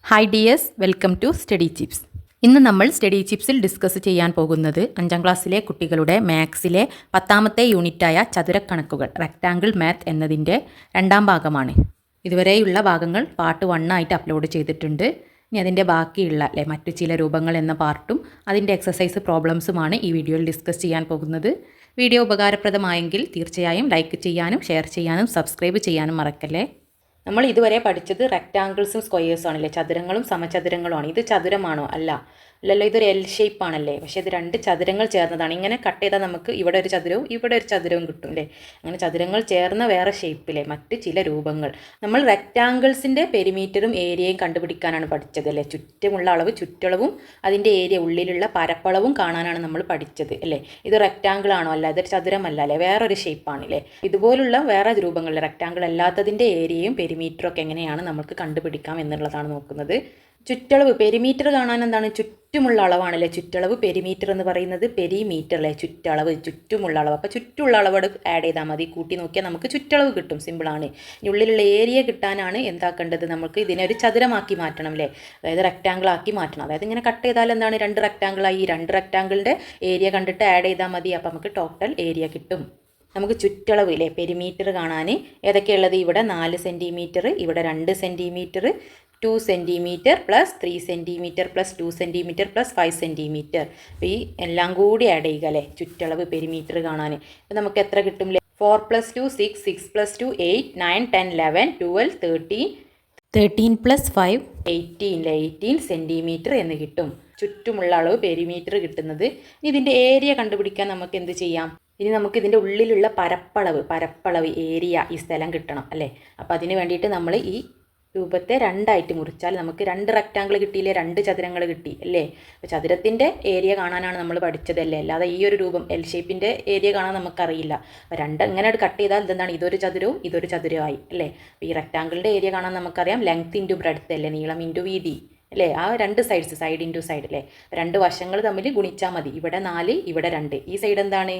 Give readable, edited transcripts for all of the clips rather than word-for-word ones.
Hi dears, welcome to Study Chips. ഇന്ന് നമ്മൾ study ചിപ്സിൽ discuss ചെയ്യാൻ പോകുന്നത് 5ാം ക്ലാസ്സിലെ കുട്ടികളുടെ മാത്സിലെ 10ാമത്തെ യൂണിറ്റായ ചതുരക്കണക്കുകൾ റെക്റ്റാങ്കിൾ മാത്ത് എന്നതിൻ്റെ 2ാം ഭാഗമാണ്. ഇതുവരെയുള്ള ഭാഗങ്ങൾ പാർട്ട് 1 ആയിട്ട് അപ്ലോഡ് ചെയ്തിട്ടുണ്ട്. ഇനി അതിൻ്റെ ബാക്കിയുള്ള മറ്റു ചില രൂപങ്ങൾ എന്ന പാർട്ടും അതിൻ്റെ എക്സസൈസ് പ്രോബ്ലംസുമാണ് ഈ വീഡിയോയിൽ ഡിസ്കസ് ചെയ്യാൻ പോകുന്നത്. വീഡിയോ ഉപകാരപ്രദമായെങ്കിൽ തീർച്ചയായും ലൈക്ക് ചെയ്യാനും ഷെയർ ചെയ്യാനും സബ്സ്ക്രൈബ് ചെയ്യാനും മറക്കല്ലേ. നമ്മൾ ഇതുവരെ പഠിച്ചത് റെക്റ്റാങ്കിൾസും സ്ക്വയേഴ്സും ആണല്ലേ, ചതുരങ്ങളും സമചതുരങ്ങളുമാണ്. ഇത് ചതുരമാണോ? അല്ലല്ലോ, ഇതൊരു എൽ ഷേപ്പ് ആണല്ലേ. പക്ഷേ ഇത് 2 ചതുരങ്ങൾ ചേർന്നതാണ്. ഇങ്ങനെ കട്ട് ചെയ്താൽ നമുക്ക് ഇവിടെ ഒരു ചതുരവും ഇവിടെ ഒരു ചതുരവും കിട്ടും അല്ലേ. അങ്ങനെ ചതുരങ്ങൾ ചേർന്ന വേറെ ഷേപ്പിലെ മറ്റ് ചില രൂപങ്ങൾ. നമ്മൾ റെക്റ്റാങ്കിൾസിൻ്റെ പെരിമീറ്ററും ഏരിയയും കണ്ടുപിടിക്കാനാണ് പഠിച്ചത് അല്ലേ. ചുറ്റുമുള്ള അളവ്, ചുറ്റളവും അതിൻ്റെ ഏരിയ, ഉള്ളിലുള്ള പരപ്പളവും കാണാനാണ് നമ്മൾ പഠിച്ചത് അല്ലേ. ഇത് റെക്റ്റാങ്കിൾ ആണോ? അല്ല, ഇതൊരു ചതുരമല്ല അല്ലേ, വേറൊരു ഷേപ്പാണ് അല്ലേ. ഇതുപോലുള്ള വേറെ രൂപങ്ങളിൽ റെക്റ്റാങ്കിൾ അല്ലാത്തതിൻ്റെ ഏരിയയും പെരിമീറ്ററും ഒക്കെ എങ്ങനെയാണ് നമുക്ക് കണ്ടുപിടിക്കാം എന്നുള്ളതാണ് നോക്കുന്നത്. ചുറ്റളവ്, പെരിമീറ്റർ കാണാൻ എന്താണ്? ചുറ്റുമുള്ള അളവാണല്ലേ ചുറ്റളവ്. പെരിമീറ്റർ എന്ന് പറയുന്നത് പെരിമീറ്റർ അല്ലേ, ചുറ്റളവ്, ചുറ്റുമുള്ള അളവ്. അപ്പോൾ ചുറ്റുമുള്ള അളവോട് ആഡ് ചെയ്താൽ മതി, കൂട്ടി നോക്കിയാൽ നമുക്ക് ചുറ്റളവ് കിട്ടും. സിമ്പിളാണ്. ഉള്ളിലുള്ള ഏരിയ കിട്ടാനാണ് എന്താക്കേണ്ടത്? നമുക്ക് ഇതിനെ ഒരു ചതുരമാക്കി മാറ്റണം അല്ലേ, അതായത് റെക്റ്റാങ്കിൾ ആക്കി മാറ്റണം. അതായത് ഇങ്ങനെ കട്ട് ചെയ്താൽ എന്താണ്? 2 റെക്റ്റാങ്കിളായി. 2 റെക്റ്റാങ്കിളിൻ്റെ ഏരിയ കണ്ടിട്ട് ആഡ് ചെയ്താൽ മതി. അപ്പോൾ നമുക്ക് ടോട്ടൽ ഏരിയ കിട്ടും. നമുക്ക് ചുറ്റളവ് ഇല്ലേ, പെരിമീറ്റർ കാണാൻ ഏതൊക്കെയുള്ളത്? ഇവിടെ 4 സെൻറ്റിമീറ്റർ, ഇവിടെ 2 centimetre, 2 centimetre plus 3 centimetre plus 2 centimetre plus 5 centimetre. അപ്പോൾ ഈ എല്ലാം കൂടി ആഡ് ചെയ്യുക അല്ലേ, ചുറ്റളവ് പെരിമീറ്റർ കാണാൻ. അപ്പോൾ നമുക്ക് എത്ര കിട്ടും? 4 + 2 6, 6 + 2 8, 9 10 11 12 13, 13 + 5 18 സെൻറ്റിമീറ്റർ എന്ന് കിട്ടും. ചുറ്റുമുള്ള അളവ് പെരിമീറ്റർ കിട്ടുന്നത്. ഇതിൻ്റെ ഏരിയ കണ്ടുപിടിക്കാൻ നമുക്ക് എന്ത് ചെയ്യാം? ഇനി നമുക്ക് ഇതിൻ്റെ ഉള്ളിലുള്ള പരപ്പളവ് ഏരിയ, ഈ സ്ഥലം കിട്ടണം അല്ലേ. അപ്പോൾ അതിന് വേണ്ടിയിട്ട് നമ്മൾ ഈ രൂപത്തെ 2 ആയിട്ട് മുറിച്ചാൽ നമുക്ക് 2 റെക്റ്റാങ്കിൾ കിട്ടിയില്ലേ, 2 ചതുരങ്ങൾ കിട്ടി അല്ലേ. അപ്പോൾ ചതുരത്തിൻ്റെ ഏരിയ കാണാനാണ് നമ്മൾ പഠിച്ചതല്ലേ, അല്ലാതെ ഈ ഒരു രൂപം എൽ ഷേപ്പിൻ്റെ ഏരിയ കാണാൻ നമുക്കറിയില്ല. അപ്പോൾ 2 ഇങ്ങനെ കട്ട് ചെയ്താൽ ഇതെന്താണ്? ഇതൊരു ചതുരവും ഇതൊരു ചതുരമായി അല്ലേ. അപ്പോൾ ഈ റെക്റ്റാങ്കിളിൻ്റെ ഏരിയ കാണാൻ നമുക്കറിയാം ലെങ്ത് ഇൻറ്റു ബ്രെഡ്ത്ത് അല്ലേ, നീളം ഇൻറ്റു വീതി അല്ലേ. ആ 2 സൈഡ്സ്, സൈഡ് ഇൻറ്റു സൈഡ് അല്ലേ, 2 വശങ്ങൾ തമ്മിൽ ഗുണിച്ചാൽ മതി. ഇവിടെ 4, ഇവിടെ 2. ഈ സൈഡ് എന്താണ്?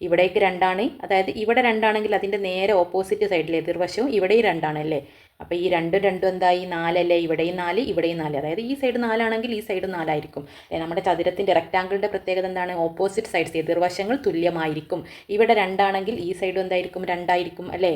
ഇവിടേക്ക് 2 ആണ്. അതായത് ഇവിടെ 2 ആണെങ്കിൽ അതിൻ്റെ നേരെ ഓപ്പോസിറ്റ് സൈഡിൽ എതിർവശവും ഇവിടെയും 2 ആണ് അല്ലേ. അപ്പോൾ ഈ 2 എന്തായി? 4 അല്ലേ. ഇവിടെയും 4, ഇവിടെയും 4. അതായത് ഈ സൈഡ് 4 ആണെങ്കിൽ ഈ സൈഡ് 4 ആയിരിക്കും. നമ്മുടെ ചതുരത്തിൻ്റെ റെക്റ്റാങ്കിളിൻ്റെ പ്രത്യേകത എന്താണ്? ഓപ്പോസിറ്റ് സൈഡ്സ്, എതിർവശങ്ങൾ തുല്യമായിരിക്കും. ഇവിടെ 2 ആണെങ്കിൽ ഈ സൈഡും എന്തായിരിക്കും? 2 ആയിരിക്കും അല്ലേ.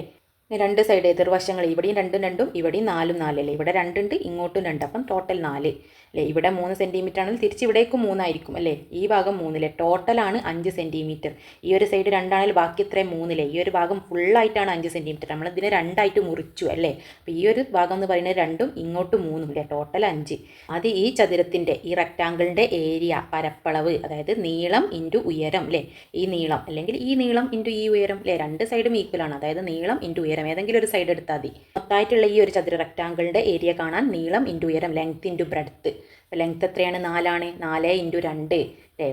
2 സൈഡ് എതിർവശങ്ങൾ, ഇവിടെയും 2 2, ഇവിടെയും 4 4 അല്ലേ. ഇവിടെ 2 ഉണ്ട്, ഇങ്ങോട്ടും 2, അപ്പം ടോട്ടൽ 4 അല്ലേ. ഇവിടെ 3 സെൻറ്റിമീറ്റർ ആണെങ്കിൽ തിരിച്ച് ഇവിടേക്കും 3 ആയിരിക്കും അല്ലേ. ഈ ഭാഗം 3 അല്ലേ. ടോട്ടലാണ് 5 സെൻറ്റിമീറ്റർ. ഈ ഒരു സൈഡ് 2 ആണെങ്കിൽ ബാക്കി ഇത്രയും 3 അല്ലേ. ഈ ഒരു ഭാഗം ഫുള്ളായിട്ടാണ് 5 സെൻറ്റിമീറ്റർ. നമ്മളിതിനെ 2 ആയിട്ട് മുറിച്ചു അല്ലേ. അപ്പോൾ ഈ ഒരു ഭാഗം എന്ന് പറയുന്നത് 2ഉം ഇങ്ങോട്ടും 3ഉം അല്ലേ, ടോട്ടൽ 5. അത് ഈ ചതുരത്തിൻ്റെ, ഈ റെക്റ്റാങ്കിളിൻ്റെ ഏരിയ, പരപ്പളവ്, അതായത് നീളം ഇൻറ്റു ഉയരം അല്ലേ. ഈ നീളം അല്ലെങ്കിൽ ഈ നീളം ഇൻറ്റു ഈ ഉയരം അല്ലേ, 2 സൈഡും ഈക്വൽ ആണ്. അതായത് നീളം ഇൻറ്റു ഉയരം ഏതെങ്കിലും ഒരു സൈഡ് എടുത്താൽ മതി. മൊത്തമായിട്ടുള്ള ഈ ഒരു ചതുര റെക്റ്റാങ്കിളിൻ്റെ ഏരിയ കാണാൻ നീളം ഇൻറ്റു ഉയരം, ലെങ്ത് ഇൻറ്റു ബ്രെഡ്ത്ത്. അപ്പോൾ ലെങ്ത് എത്രയാണ്? 4 ആണ്. 4 × 2 അല്ലേ,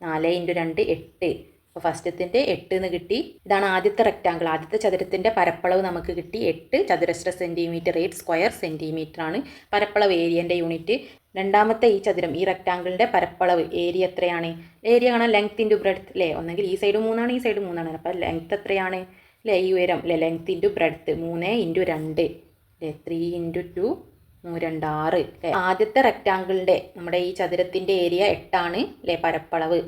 4 × 2 8. അപ്പോൾ ഫസ്റ്റത്തിൻ്റെ 8 എന്ന് കിട്ടി. ഇതാണ് ആദ്യത്തെ റെക്റ്റാങ്കിൾ, ആദ്യത്തെ ചതുരത്തിൻ്റെ പരപ്പളവ് നമുക്ക് കിട്ടി 8 ചതുരശ്ര സെൻറ്റിമീറ്റർ, 8 സ്ക്വയർ സെൻറ്റിമീറ്റർ ആണ് പരപ്പളവ്, ഏരിയൻ്റെ യൂണിറ്റ്. രണ്ടാമത്തെ ഈ ചതുരം, ഈ റെക്റ്റാങ്കിളിൻ്റെ പരപ്പളവ് ഏരിയ എത്രയാണ്? ഏരിയ കാണാൻ ലെങ്ത് ഇൻറ്റു ബ്രെഡ്ത്ത് അല്ലേ. ഒന്നെങ്കിൽ ഈ സൈഡ് 3 ആണ്, ഈ സൈഡ് 3 ആണ്. അപ്പോൾ ലെങ്ത് എത്രയാണ് അല്ലേ, ഈ ഉയരം അല്ലേ, ലെങ്ത് ഇൻറ്റു ബ്രെഡ്ത്ത് 3 × 2 അല്ലേ, 3 × 2 3 2 6 അല്ലേ. ആദ്യത്തെ റെക്റ്റാങ്കിളിൻ്റെ, നമ്മുടെ ഈ ചതുരത്തിൻ്റെ ഏരിയ 8 ആണ് അല്ലേ, പരപ്പളവ്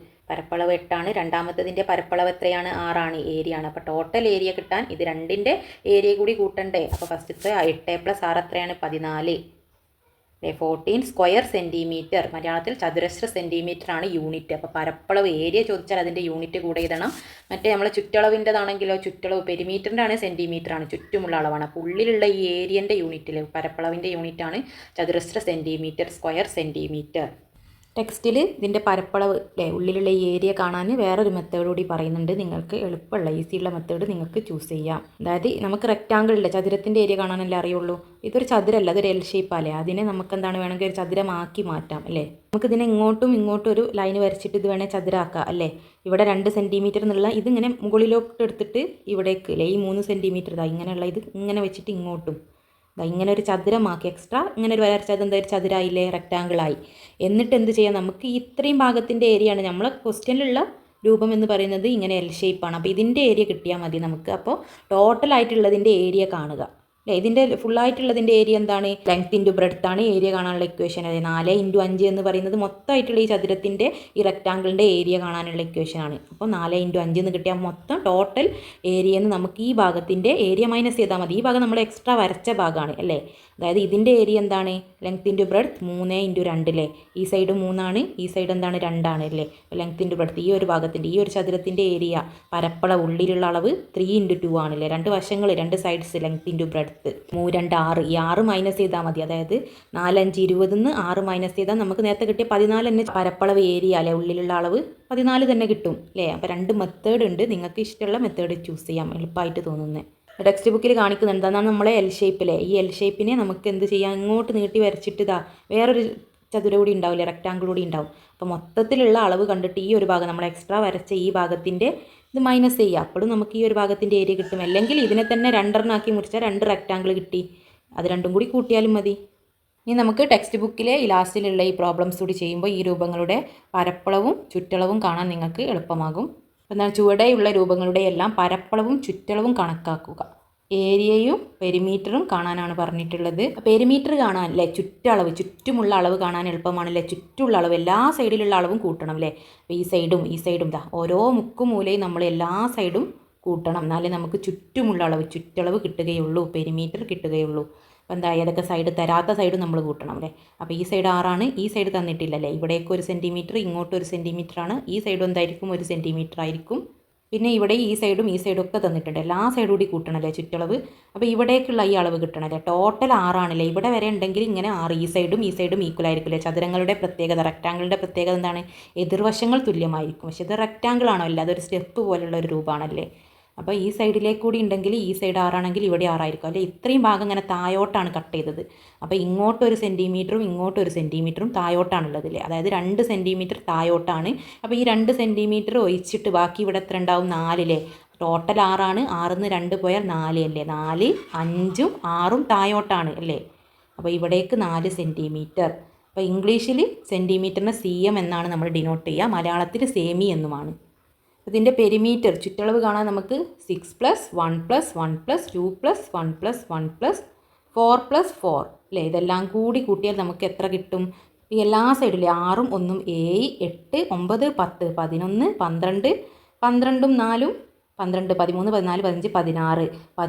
8 ആണ്. രണ്ടാമത്തതിൻ്റെ പരപ്പളവ് എത്രയാണ്? 6 ആണ്, ഏരിയ ആണ്. അപ്പോൾ ടോട്ടൽ ഏരിയ കിട്ടാൻ ഇത് 2ൻ്റെ ഏരിയ കൂടി കൂട്ടണ്ടേ. അപ്പോൾ ഫസ്റ്റത്തെ 8 + 6 എത്രയാണ്? 14 അല്ലേ. 14 സ്ക്വയർ സെൻറ്റിമീറ്റർ, മലയാളത്തിൽ ചതുരശ്ര സെൻറ്റിമീറ്റർ ആണ് യൂണിറ്റ്. അപ്പോൾ പരപ്പളവ് ഏരിയ ചോദിച്ചാൽ അതിൻ്റെ യൂണിറ്റ് കൂടെ എഴുതണം. മറ്റേ നമ്മൾ ചുറ്റളവിൻ്റെതാണെങ്കിലോ, ചുറ്റളവ് പെരിമീറ്ററിൻ്റെ ആണ്, സെൻറ്റിമീറ്റർ ആണ്, ചുറ്റുമുള്ള അളവാണ്. അപ്പോൾ ഉള്ളിലുള്ള ഈ ഏരിയൻ്റെ യൂണിറ്റിൽ, പരപ്പളവിൻ്റെ യൂണിറ്റാണ് ചതുരശ്ര സെൻറ്റിമീറ്റർ, സ്ക്വയർ സെൻറ്റിമീറ്റർ. ടെക്സ്റ്റിൽ ഇതിൻ്റെ പരപ്പളവ് അല്ലേ, ഉള്ളിലുള്ള ഈ ഏരിയ കാണാൻ വേറൊരു മെത്തേഡ് കൂടി പറയുന്നുണ്ട്. നിങ്ങൾക്ക് എളുപ്പമുള്ള ഈസിയുള്ള മെത്തേഡ് നിങ്ങൾക്ക് ചൂസ് ചെയ്യാം. അതായത് നമുക്ക് റെക്റ്റാങ്കിളിൻ്റെ, ചതുരത്തിൻ്റെ ഏരിയ കാണാനല്ലേ അറിയുള്ളൂ. ഇതൊരു ചതുരമല്ല, അതൊരു എൽ ഷേപ്പല്ലേ. അതിനെ നമുക്ക് എന്താണ് വേണമെങ്കിൽ ഒരു ചതുരമാക്കി മാറ്റാം അല്ലേ. നമുക്കിതിനെ ഇങ്ങോട്ടും ഇങ്ങോട്ടും ഒരു ലൈൻ വരച്ചിട്ട് ഇത് വേണേൽ ചതുരാക്കാം അല്ലേ. ഇവിടെ 2 സെൻറ്റിമീറ്റർ എന്നുള്ള ഇതിങ്ങനെ മുകളിലോട്ട് എടുത്തിട്ട് ഇവിടേക്ക് അല്ലേ, ഈ 3 സെൻറ്റിമീറ്റർ ഇങ്ങനെയുള്ള ഇത് ഇങ്ങനെ വെച്ചിട്ട് ഇങ്ങോട്ടും ഇങ്ങനെ ഒരു ചതുരമാക്കി, എക്സ്ട്രാ ഇങ്ങനെ ഒരു വരച്ചത് എന്താ, ഒരു ചതുരായില്ലേ, റെക്റ്റാങ്കിളായി. എന്നിട്ട് എന്ത് ചെയ്യാം? നമുക്ക് ഇത്രയും ഭാഗത്തിൻ്റെ ഏരിയയാണ് നമ്മളെ ക്വസ്റ്റ്യനിലുള്ള രൂപം എന്ന് പറയുന്നത്, ഇങ്ങനെ എൽ ഷേപ്പാണ്. അപ്പോൾ ഇതിൻ്റെ ഏരിയ കിട്ടിയാൽ മതി നമുക്ക്. അപ്പോൾ ടോട്ടലായിട്ടുള്ളതിൻ്റെ ഏരിയ കാണുക. അല്ലേ? ഇതിൻ്റെ ഫുള്ളായിട്ടുള്ളതിൻ്റെ ഏരിയ എന്താണ്? ലെങ്ത് ഇൻറ്റു ബ്രെഡ്ത്ത് ആണ് ഏരിയ കാണാനുള്ള ഇക്വേഷൻ. അതായത് 4 × 5 എന്ന് പറയുന്നത് മൊത്തമായിട്ടുള്ള ഈ ചതുരത്തിൻ്റെ ഈ റെക്റ്റാങ്കിളിൻ്റെ ഏരിയ കാണാനുള്ള ഇക്വേഷൻ ആണ്. അപ്പോൾ 4 × 5 എന്ന് കിട്ടിയാൽ മൊത്തം ടോട്ടൽ ഏരിയ എന്ന് നമുക്ക് ഈ ഭാഗത്തിൻ്റെ ഏരിയ മൈനസ് ചെയ്താൽ മതി. ഈ ഭാഗം നമ്മൾ എക്സ്ട്രാ വരച്ച ഭാഗമാണ് അല്ലേ? അതായത് ഇതിൻ്റെ ഏരിയ എന്താണ്? ലെങ്ത് ഇൻറ്റു ബ്രെഡ്ത്ത് 3 × 2 അല്ലേ? ഈ സൈഡ് 3 ആണ്, ഈ സൈഡ് എന്താണ്? 2 ആണ് അല്ലേ? ലെങ്ത് ഇൻറ്റു ബ്രെഡ്ത്ത് ഈ ഒരു ഭാഗത്തിൻ്റെ ഈ ഒരു ചതുരത്തിൻ്റെ ഏരിയ പരപ്പളവ് ഉള്ളിലുള്ള അളവ് 3 × 2 ആണല്ലേ? രണ്ട് വശങ്ങൾ, രണ്ട് സൈഡ്സ് ലെങ്ത് ഇൻറ്റു ബ്രെഡ്ത്ത് 3 × 2 6. ഈ 6 മൈനസ് ചെയ്താൽ മതി. അതായത് 4 × 5 20 നിന്ന് 6 മൈനസ് ചെയ്താൽ നമുക്ക് നേരത്തെ കിട്ടിയ 14 തന്നെ പരപ്പളവ് ഏരിയ അല്ലേ? ഉള്ളിലുള്ള അളവ് 14 തന്നെ കിട്ടും അല്ലേ? അപ്പോൾ 2 മെത്തേഡ് ഉണ്ട്. നിങ്ങൾക്ക് ഇഷ്ടമുള്ള മെത്തേഡ് ചൂസ് ചെയ്യാം, എളുപ്പമായിട്ട് തോന്നുന്നത്. ടെക്സ്റ്റ് ബുക്കിൽ കാണിക്കുന്നത് എന്താണെന്നാണ് നമ്മളെ എൽ ഷേപ്പിലെ ഈ എൽ ഷേപ്പിനെ നമുക്ക് എന്ത് ചെയ്യാം? ഇങ്ങോട്ട് നീട്ടി വരച്ചിട്ട് ഇതാ വേറൊരു ചതുരം കൂടി ഉണ്ടാവില്ലേ? റെക്റ്റാങ്കിൾ കൂടി ഉണ്ടാവും. അപ്പോൾ മൊത്തത്തിലുള്ള അളവ് കണ്ടിട്ട് ഈ ഒരു ഭാഗം നമ്മൾ എക്സ്ട്രാ വരച്ച ഈ ഭാഗത്തിൻ്റെ ഇത് മൈനസ് ചെയ്യുക. അപ്പോഴും നമുക്ക് ഈ ഒരു ഭാഗത്തിൻ്റെ ഏരിയ കിട്ടും. അല്ലെങ്കിൽ ഇതിനെ തന്നെ 2 ആക്കി മുറിച്ചാൽ 2 റെക്റ്റാങ്കിൾ കിട്ടി. അത് രണ്ടും കൂടി കൂട്ടിയാലും മതി. ഇനി നമുക്ക് ടെക്സ്റ്റ് ബുക്കിലെ ഈ ലാസ്റ്റിലുള്ള ഈ പ്രോബ്ലംസ് കൂടി ചെയ്യുമ്പോൾ ഈ രൂപങ്ങളുടെ പരപ്പളവും ചുറ്റളവും കാണാൻ നിങ്ങൾക്ക് എളുപ്പമാകും. എന്നാൽ ചുവടെയുള്ള രൂപങ്ങളുടെ എല്ലാം പരപ്പളവും ചുറ്റളവും കണക്കാക്കുക. ഏരിയയും പെരിമീറ്ററും കാണാനാണ് പറഞ്ഞിട്ടുള്ളത്. പെരിമീറ്റർ കാണാൻ അല്ലേ? ചുറ്റളവ്, ചുറ്റുമുള്ള അളവ് കാണാൻ എളുപ്പമാണല്ലേ? ചുറ്റുമുള്ള അളവ് എല്ലാ സൈഡിലുള്ള അളവും കൂട്ടണം അല്ലേ? അപ്പോൾ ഈ സൈഡും ഇതാ ഓരോ മുക്കും മൂലയും നമ്മൾ എല്ലാ സൈഡും കൂട്ടണം. എന്നാലേ നമുക്ക് ചുറ്റുമുള്ള അളവ്, ചുറ്റളവ് കിട്ടുകയുള്ളൂ, പെരിമീറ്റർ കിട്ടുകയുള്ളൂ. അപ്പോൾ എന്താ? ഏതൊക്കെ സൈഡ് തരാത്ത സൈഡ് നമ്മൾ കൂട്ടണം അല്ലേ? അപ്പോൾ ഈ സൈഡ് 6 ആണ്, ഈ സൈഡ് തന്നിട്ടില്ലല്ലേ? ഇവിടേക്ക് 1 സെൻറ്റിമീറ്റർ, ഇങ്ങോട്ട് 1 സെൻറ്റിമീറ്റർ ആണ്. ഈ സൈഡ് എന്തായിരിക്കും? 1 സെൻറ്റിമീറ്റർ ആയിരിക്കും. പിന്നെ ഇവിടെ ഈ സൈഡും ഒക്കെ തന്നിട്ടുണ്ട്. എല്ലാ സൈഡും കൂടി കൂട്ടണല്ലേ ചുറ്റളവ്. അപ്പോൾ ഇവിടേക്കുള്ള ഈ അളവ് കിട്ടണല്ലേ? ടോട്ടൽ 6 ആണല്ലേ? ഇവിടെ വരെ ഉണ്ടെങ്കിൽ ഇങ്ങനെ 6, ഈ സൈഡും ഈക്വൽ ആയിരിക്കില്ലേ? ചതുരങ്ങളുടെ പ്രത്യേകത, റെക്റ്റാങ്കിളിൻ്റെ പ്രത്യേകത എന്താണ്? എതിർവശങ്ങൾ തുല്യമായിരിക്കും. പക്ഷേ ഇത് റെക്റ്റാങ്കിൾ ആണോ? അല്ല, അതൊരു സ്റ്റെപ്പ് പോലുള്ള ഒരു രൂപമാണല്ലേ? അപ്പോൾ ഈ സൈഡിലേക്ക് കൂടി ഉണ്ടെങ്കിൽ ഈ സൈഡ് 6 ആണെങ്കിൽ ഇവിടെ 6 ആയിരിക്കും അല്ലേ? ഇത്രയും ഭാഗം ഇങ്ങനെ തായോട്ടാണ് കട്ട് ചെയ്തത്. അപ്പോൾ ഇങ്ങോട്ടൊരു സെൻറ്റിമീറ്ററും ഇങ്ങോട്ടൊരു സെൻറ്റിമീറ്ററും തായോട്ടാണുള്ളത് അല്ലേ? അതായത് 2 സെൻറ്റിമീറ്റർ തായോട്ടാണ്. അപ്പോൾ ഈ 2 സെൻറ്റിമീറ്റർ ഒഴിച്ചിട്ട് ബാക്കി ഇവിടെ എത്ര ഉണ്ടാവും? 4 അല്ലേ? ടോട്ടൽ 6 ആണ്. 6 ന്ന് 2 പോയാൽ 4 അല്ലേ? 4, 5ഉം 6ഉം തായോട്ടാണ് അല്ലേ? അപ്പോൾ ഇവിടേക്ക് 4 സെൻറ്റിമീറ്റർ. അപ്പോൾ ഇംഗ്ലീഷിൽ സെൻറ്റിമീറ്ററിന് cm എന്നാണ് നമ്മൾ ഡിനോട്ട് ചെയ്യുക, മലയാളത്തിൽ സെമി എന്നുമാണ്. ഇതിൻ്റെ പെരിമീറ്റർ ചുറ്റളവ് കാണാൻ നമുക്ക് 6 + 1 + 1 + 2 + 1 + 1 + 4 + 4 അല്ലേ? ഇതെല്ലാം കൂടി കൂട്ടിയാൽ നമുക്ക് എത്ര കിട്ടും? ഈ എല്ലാ സൈഡിലും 6ഉം 1ഉം 7, 8, 9, 10, 11, 12, 12ഉം 4ഉം 12, 13, 14, 15, 16,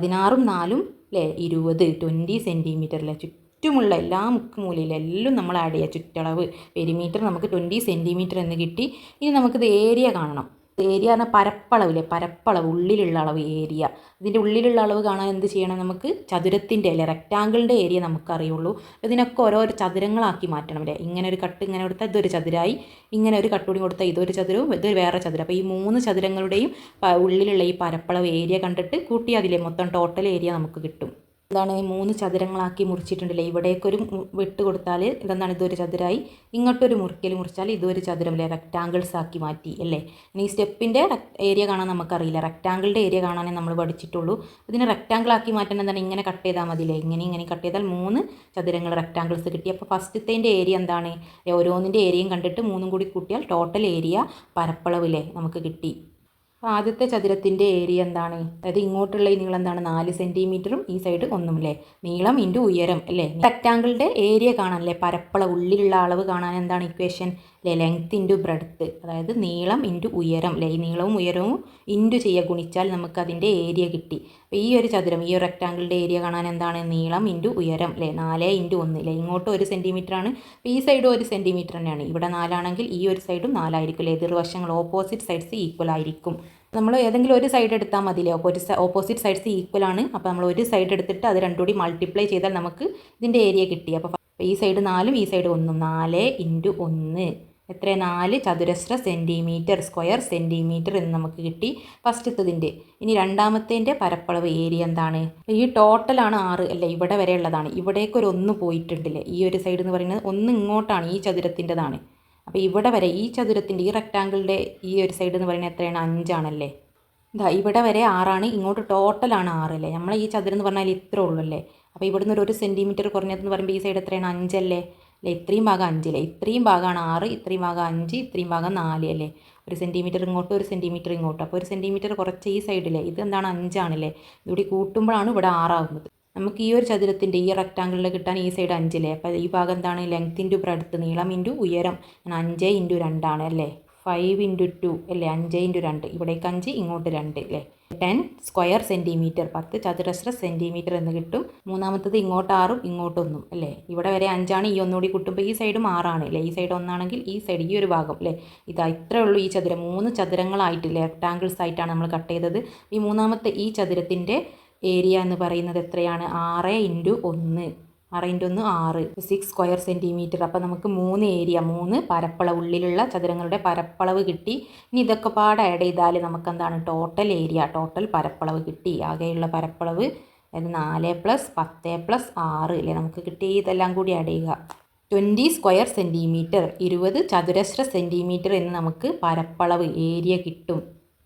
16ഉം 4ഉം അല്ലേ? 20 സെൻറ്റിമീറ്റർ അല്ലേ? ചുറ്റുമുള്ള എല്ലാ മുക്കുമൂലയിലും എല്ലാം നമ്മൾ ആഡ് ചെയ്യുക. ചുറ്റളവ് പെരിമീറ്റർ നമുക്ക് 20 സെൻറ്റിമീറ്റർ എന്ന് കിട്ടി. ഇനി നമുക്കിത് ഏരിയ കാണണം. ഏരിയ പറഞ്ഞാൽ പരപ്പളവില്ലേ? പരപ്പളവ്, ഉള്ളിലുള്ള അളവ് ഏരിയ. ഇതിൻ്റെ ഉള്ളിലുള്ള അളവ് കാണാൻ എന്ത് ചെയ്യണം? നമുക്ക് ചതുരത്തിൻ്റെ അല്ലേ? റെക്റ്റാങ്കിളിൻ്റെ ഏരിയ നമുക്കറിയുള്ളൂ. ഇതിനൊക്കെ ഓരോരോ ചതുരങ്ങളാക്കി മാറ്റണം അല്ലേ? ഇങ്ങനെ ഒരു കട്ട് ഇങ്ങനെ കൊടുത്താൽ ഇതൊരു ചതുരായി, ഇങ്ങനെ ഒരു കട്ടുകൂടി കൊടുത്താൽ ഇതൊരു ചതുരവും ഇതൊരു വേറെ ചതുരം. അപ്പോൾ ഈ 3 ചതുരങ്ങളുടെയും ഉള്ളിലുള്ള ഈ പരപ്പളവ് ഏരിയ കണ്ടിട്ട് കൂട്ടിയാൽ അതിലെ മൊത്തം ടോട്ടൽ ഏരിയ നമുക്ക് കിട്ടും. എന്താണ്? 3 ചതുരങ്ങളാക്കി മുറിച്ചിട്ടുണ്ടല്ലേ? ഇവിടേക്കൊരു വെട്ട് കൊടുത്താൽ ഇതെന്താണ്? ഇതൊരു ചതുരായി. ഇങ്ങോട്ടൊരു മുറിച്ചാൽ ഇതൊരു ചതുരം അല്ലേ? റെക്റ്റാങ്കിൾസ് ആക്കി മാറ്റി അല്ലേ? ഇനി ഈ സ്റ്റെപ്പിൻ്റെ ഏരിയ കാണാൻ നമുക്കറിയില്ല, റെക്റ്റാങ്കിളിൻ്റെ ഏരിയ കാണാനേ നമ്മൾ പഠിച്ചിട്ടുള്ളൂ. ഇതിനെ റെക്റ്റാങ്കിൾ ആക്കി മാറ്റാൻ എന്താണ്? ഇങ്ങനെ കട്ട് ചെയ്താൽ മതിയില്ലേ? ഇങ്ങനെ കട്ട് ചെയ്താൽ 3 ചതുരങ്ങൾ റെക്റ്റാങ്കിൾസ് കിട്ടി. അപ്പോൾ ഫസ്റ്റത്തേൻ്റെ ഏരിയ എന്താണ്? ഓരോന്നിൻ്റെ ഏരിയയും കണ്ടിട്ട് 3ഉം കൂടി കൂട്ടിയാൽ ടോട്ടൽ ഏരിയ പരപ്പളവില്ലേ നമുക്ക് കിട്ടി. അപ്പോൾ ആദ്യത്തെ ചതുരത്തിൻ്റെ ഏരിയ എന്താണ്? അതായത് ഇങ്ങോട്ടുള്ള ഈ നീളം എന്താണ്? 4 സെൻറ്റിമീറ്ററും ഈ സൈഡ് 1ഉം അല്ലേ? നീളം ഇൻറ്റു ഉയരം അല്ലേ? റെക്റ്റാങ്കിളിൻ്റെ ഏരിയ കാണാനല്ലേ? പരപ്പളവ് ഉള്ളിലുള്ള അളവ് കാണാൻ എന്താണ് ഇക്വേഷൻ അല്ലേ? ലെങ്ത് ഇൻറ്റു ബ്രെഡ്ത്ത്, അതായത് നീളം ഇൻറ്റു ഉയരം അല്ലേ? ഈ നീളവും ഉയരവും ഇൻറ്റു ചെയ്യുക, ഗുണിച്ചാൽ നമുക്ക് അതിൻ്റെ ഏരിയ കിട്ടി. അപ്പോൾ ഈ ഒരു ചതുരം, ഈ ഒരു റെക്റ്റാങ്കിളിൻ്റെ ഏരിയ കാണാൻ എന്താണ്? നീളം ഇൻറ്റു ഉയരം അല്ലേ? 4 × 1 അല്ലേ? ഇങ്ങോട്ട് 1 സെൻറ്റിമീറ്റർ ആണ്. അപ്പോൾ ഈ സൈഡ് 1 സെൻറ്റിമീറ്റർ തന്നെയാണ്. ഇവിടെ 4 ആണെങ്കിൽ ഈ ഒരു സൈഡും 4 ആയിരിക്കും അല്ലേ? എതിർവശങ്ങൾ ഓപ്പോസിറ്റ് സൈഡ്സ് ഈക്വൽ ആയിരിക്കും. നമ്മൾ ഏതെങ്കിലും ഒരു സൈഡ് എടുത്താൽ മതിയില്ലേ? ഓപ്പോസിറ്റ് സൈഡ്സ് ഈക്വൽ ആണ്. അപ്പോൾ നമ്മൾ ഒരു സൈഡ് എടുത്തിട്ട് അത് രണ്ടും കൂടി മൾട്ടിപ്ലൈ ചെയ്താൽ നമുക്ക് ഇതിൻ്റെ ഏരിയ കിട്ടി. അപ്പോൾ ഈ സൈഡ് 4ഉം ഈ സൈഡ് 1ഉം 4 × 1 എത്ര? 4 ചതുരശ്ര സെൻറ്റിമീറ്റർ, സ്ക്വയർ സെൻറ്റിമീറ്റർ എന്ന് നമുക്ക് കിട്ടി ഫസ്റ്റത്തതിൻ്റെ. ഇനി രണ്ടാമത്തേൻ്റെ പരപ്പളവ് ഏരിയ എന്താണ്? ഈ ടോട്ടലാണ് 6 അല്ലേ? ഇവിടെ വരെ ഉള്ളതാണ്. ഇവിടേക്കൊരു 1 പോയിട്ടുണ്ടല്ലേ? ഈ ഒരു സൈഡ് എന്ന് പറയുന്നത് 1 ഇങ്ങോട്ടാണ്, ഈ ചതുരത്തിൻ്റെതാണ്. അപ്പോൾ ഇവിടെ വരെ ഈ ചതുരത്തിൻ്റെ ഈ റെക്റ്റാങ്കിളിൻ്റെ ഈ ഒരു സൈഡ് എന്ന് പറയുന്നത് എത്രയാണ്? 5 ആണല്ലേ? ഇതാ ഇവിടെ വരെ 6 ആണ്, ഇങ്ങോട്ട് ടോട്ടലാണ് 6 അല്ലേ? നമ്മൾ ഈ ചതുരം എന്ന് പറഞ്ഞാൽ ഇത്രേ ഉള്ളൂ അല്ലേ? അപ്പോൾ ഇവിടുന്ന് ഒരു സെൻറ്റിമീറ്റർ കുറഞ്ഞതെന്ന് പറയുമ്പോൾ ഈ സൈഡ് എത്രയാണ്? 5 അല്ലേ? ഇത്രയും ഭാഗം 5 അല്ലേ? ഇത്രയും ഭാഗമാണ് 6, ഇത്രയും ഭാഗം 5, ഇത്രയും ഭാഗം 4 അല്ലേ? 1 സെൻറ്റിമീറ്റർ ഇങ്ങോട്ട്, 1 സെൻറ്റിമീറ്റർ ഇങ്ങോട്ട്. അപ്പോൾ 1 സെൻറ്റിമീറ്റർ കുറച്ച് ഈ സൈഡിലെ ഇത് എന്താണ്? 5 ആണല്ലേ? ഇതുകൂടി കൂട്ടുമ്പോഴാണ് ഇവിടെ 6 ആവുന്നത്. നമുക്ക് ഈ ഒരു ചതുരത്തിൻ്റെ ഈ റെക്റ്റാങ്കിളിൽ കിട്ടാൻ ഈ സൈഡ് 5 അല്ലേ. അപ്പോൾ ഈ ഭാഗം എന്താണ്? ലെങ്ത് ഇൻറ്റു ബ്രെഡ്ത്ത്, നീളം ഇൻറ്റു ഉയരം. 5 ഇൻറ്റു 2 ആണ് അല്ലേ. 5 ഇൻറ്റു 2 അല്ലേ. 5 ഇൻറ്റു 2, ഇവിടേക്ക് 5 ഇങ്ങോട്ട് 2 അല്ലേ. 10 സ്ക്വയർ സെൻറ്റിമീറ്റർ, 10 ചതുരശ്ര സെൻറ്റിമീറ്റർ എന്ന് കിട്ടും. മൂന്നാമത്തത് ഇങ്ങോട്ട് 6ഉം ഇങ്ങോട്ട് 1ഉം അല്ലേ. ഇവിടെ വരെ 5 ആണ്, ഈ ഒന്നുകൂടി കൂട്ടുമ്പോൾ ഈ സൈഡും 6 ആണ് അല്ലേ. ഈ സൈഡ് 1 ആണെങ്കിൽ ഈ സൈഡ് ഈ ഒരു ഭാഗം അല്ലേ. ഇതാ ഇത്രയേ ഉള്ളൂ ഈ ചതുരം. 3 ചതുരങ്ങളായിട്ട് റെക്റ്റാങ്കിൾസ് ആയിട്ടാണ് നമ്മൾ കട്ട് ചെയ്തത്. ഈ മൂന്നാമത്തെ ഈ ചതുരത്തിൻ്റെ ഏരിയ എന്ന് പറയുന്നത് എത്രയാണ്? 6 ഇൻറ്റു 1, 6 ഇൻറ്റു 1 6, 6 സ്ക്വയർ സെൻറ്റിമീറ്റർ. അപ്പോൾ നമുക്ക് 3 ഏരിയ, 3 പരപ്പളവ്, ഉള്ളിലുള്ള ചതുരങ്ങളുടെ പരപ്പളവ് കിട്ടി. ഇനി ഇതൊക്കെ പാടെ ആഡ് ചെയ്താൽ നമുക്ക് എന്താണ്? ടോട്ടൽ ഏരിയ, ടോട്ടൽ പരപ്പളവ് കിട്ടി. ആകെയുള്ള പരപ്പളവ് 4 + 10 + 6 അല്ലേ നമുക്ക് കിട്ടി. ഇതെല്ലാം കൂടി ആഡ് ചെയ്യുക. 20 സ്ക്വയർ സെൻറ്റിമീറ്റർ, 20 ചതുരശ്ര സെൻറ്റിമീറ്റർ എന്ന് നമുക്ക് പരപ്പളവ് ഏരിയ കിട്ടും.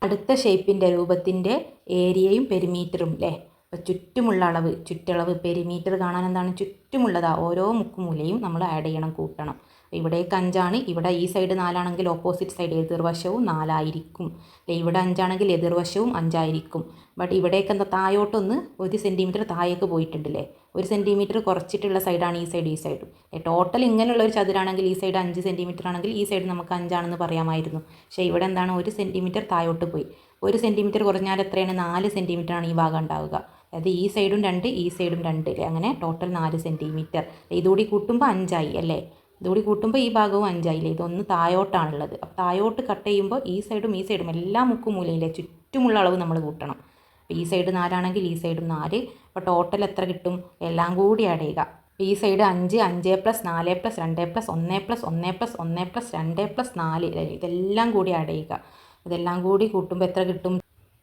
അടുത്ത ഷേപ്പിൻ്റെ രൂപത്തിൻ്റെ ഏരിയയും പെരിമീറ്ററും അല്ലേ. അപ്പോൾ ചുറ്റുമുള്ള അളവ്, ചുറ്റളവ്, പെരിമീറ്റർ കാണാൻ എന്താണ്? ചുറ്റുമുള്ളതാ ഓരോ മുക്കുമൂലയും നമ്മൾ ആഡ് ചെയ്യണം, കൂട്ടണം. ഇവിടേക്ക് 5 ആണ്, ഇവിടെ ഈ സൈഡ് 4 ആണെങ്കിൽ ഓപ്പോസിറ്റ് സൈഡ് എതിർവശവും 4 ആയിരിക്കും അല്ലേ. ഇവിടെ 5 ആണെങ്കിൽ എതിർവശവും 5 ആയിരിക്കും. ബട്ട് ഇവിടേക്ക് എന്താ? താഴോട്ടൊന്ന് 1 സെൻറ്റിമീറ്റർ താഴേക്ക് പോയിട്ടുണ്ടല്ലേ. 1 സെൻറ്റിമീറ്റർ കുറച്ചിട്ടുള്ള സൈഡാണ് ഈ സൈഡ്, ഈ സൈഡും. ടോട്ടൽ ഇങ്ങനെയുള്ള ഒരു ചതുരാണെങ്കിൽ ഈ സൈഡ് 5 സെൻറ്റിമീറ്റർ ആണെങ്കിൽ ഈ സൈഡ് നമുക്ക് 5 ആണെന്ന് പറയാമായിരുന്നു. പക്ഷേ ഇവിടെ എന്താണ്? 1 സെൻറ്റിമീറ്റർ താഴോട്ട് പോയി. 1 സെൻറ്റിമീറ്റർ കുറഞ്ഞാൽ എത്രയാണ്? 4 സെൻറ്റിമീറ്റർ ആണ് ഈ ഭാഗം ഉണ്ടാവുക. അതായത് ഈ സൈഡും 2, ഈ സൈഡും 2 അല്ലേ. അങ്ങനെ ടോട്ടൽ 4 സെൻറ്റിമീറ്റർ. ഇതുകൂടി കൂട്ടുമ്പോൾ 5 ആയി അല്ലേ. ഇതുകൂടി കൂട്ടുമ്പോൾ ഈ ഭാഗവും 5 ആയില്ലേ. ഇതൊന്ന് താഴോട്ടാണുള്ളത്. അപ്പോൾ താഴോട്ട് കട്ട് ചെയ്യുമ്പോൾ ഈ സൈഡും ഈ സൈഡും എല്ലാ മുക്കുമൂലയില്ലേ ചുറ്റുമുള്ള അളവ് നമ്മൾ കൂട്ടണം. അപ്പോൾ ഈ സൈഡ് 4 ആണെങ്കിൽ ഈ സൈഡും 4. അപ്പോൾ ടോട്ടൽ എത്ര കിട്ടും? എല്ലാം കൂടി ആഡ് ചെയ്യുക. അപ്പോൾ ഈ സൈഡ് 5, 5 + 4 + 2 + 1 + 1 + 1 + 2 + 4 ഇതെല്ലാം കൂടി ആഡ് ചെയ്യുക. ഇതെല്ലാം കൂടി കൂട്ടുമ്പോൾ എത്ര കിട്ടും?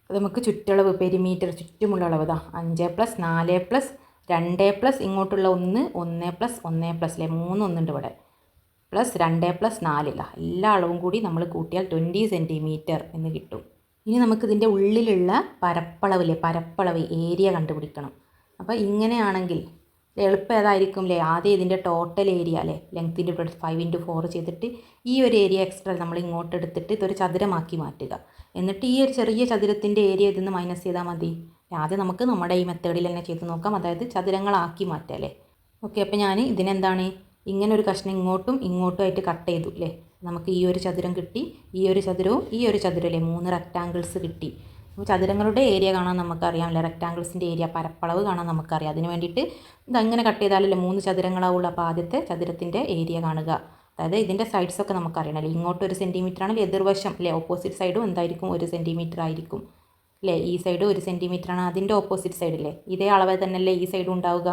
നമുക്ക് ചുറ്റളവ്, പെരിമീറ്റർ, ചുറ്റുമുള്ള അളവ് ഇതാ 5 + 4 + 2 + ഇങ്ങോട്ടുള്ള 1, 1 + 1 + അല്ലേ, 3 ഒന്നുണ്ട് ഇവിടെ, +2 + 4 ഇല്ല. എല്ലാ അളവും കൂടി നമ്മൾ കൂട്ടിയാൽ 20 സെൻറ്റിമീറ്റർ എന്ന് കിട്ടും. ഇനി നമുക്കിതിൻ്റെ ഉള്ളിലുള്ള പരപ്പളവില്ലേ, പരപ്പളവ് ഏരിയ കണ്ടുപിടിക്കണം. അപ്പോൾ ഇങ്ങനെയാണെങ്കിൽ എളുപ്പം ഏതായിരിക്കും അല്ലേ? ആദ്യം ഇതിൻ്റെ ടോട്ടൽ ഏരിയ അല്ലേ, ലെങ്ത്തിൻ്റെ 5 × 4 ചെയ്തിട്ട് ഈ ഒരു ഏരിയ എക്സ്ട്രാ നമ്മൾ ഇങ്ങോട്ട് എടുത്തിട്ട് ഇതൊരു ചതുരമാക്കി മാറ്റുക. എന്നിട്ട് ഈ ഒരു ചെറിയ ചതുരത്തിൻ്റെ ഏരിയ ഇതിൽ നിന്ന് മൈനസ് ചെയ്താൽ മതി. ആദ്യം നമുക്ക് നമ്മുടെ ഈ മെത്തേഡിൽ തന്നെ ചെയ്ത് നോക്കാം, അതായത് ചതുരങ്ങളാക്കി മാറ്റുക അല്ലേ. ഓക്കെ, അപ്പോൾ ഞാൻ ഇതിനെന്താണ് ഇങ്ങനെ ഒരു കഷ്ണം ഇങ്ങോട്ടും ഇങ്ങോട്ടുമായിട്ട് കട്ട് ചെയ്തു അല്ലേ. നമുക്ക് ഈ ഒരു ചതുരം കിട്ടി, ഈ ഒരു ചതുരവും ഈ ഒരു ചതുരം അല്ലേ, 3 റെക്റ്റാങ്കിൾസ് കിട്ടി. അപ്പോൾ ചതുരങ്ങളുടെ ഏരിയ കാണാൻ നമുക്കറിയാം അല്ലേ, റെക്റ്റാങ്കിൾസിൻ്റെ ഏരിയ, പരപ്പളവ് കാണാൻ നമുക്കറിയാം. അതിന് വേണ്ടിയിട്ട് ഇതങ്ങനെ കട്ട് ചെയ്താലല്ലേ 3 ചതുരങ്ങളാവുള്ളൂ. അപ്പോൾ ആദ്യത്തെ ചതുരത്തിൻ്റെ ഏരിയ കാണുക. അതായത് ഇതിൻ്റെ സൈഡ്സൊക്കെ നമുക്കറിയണം അല്ലേ. ഇങ്ങോട്ട് 1 സെൻറ്റിമീറ്റർ ആണെങ്കിൽ എതിർവശം അല്ലേ, ഓപ്പോസിറ്റ് സൈഡും എന്തായിരിക്കും? 1 സെൻറ്റിമീറ്റർ ആയിരിക്കും അല്ലേ. ഈ സൈഡ് 1 സെൻറ്റിമീറ്റർ ആണ്, അതിൻ്റെ ഓപ്പോസിറ്റ് സൈഡില്ലേ ഇതേ അളവ് തന്നെയല്ലേ ഈ സൈഡും ഉണ്ടാവുക.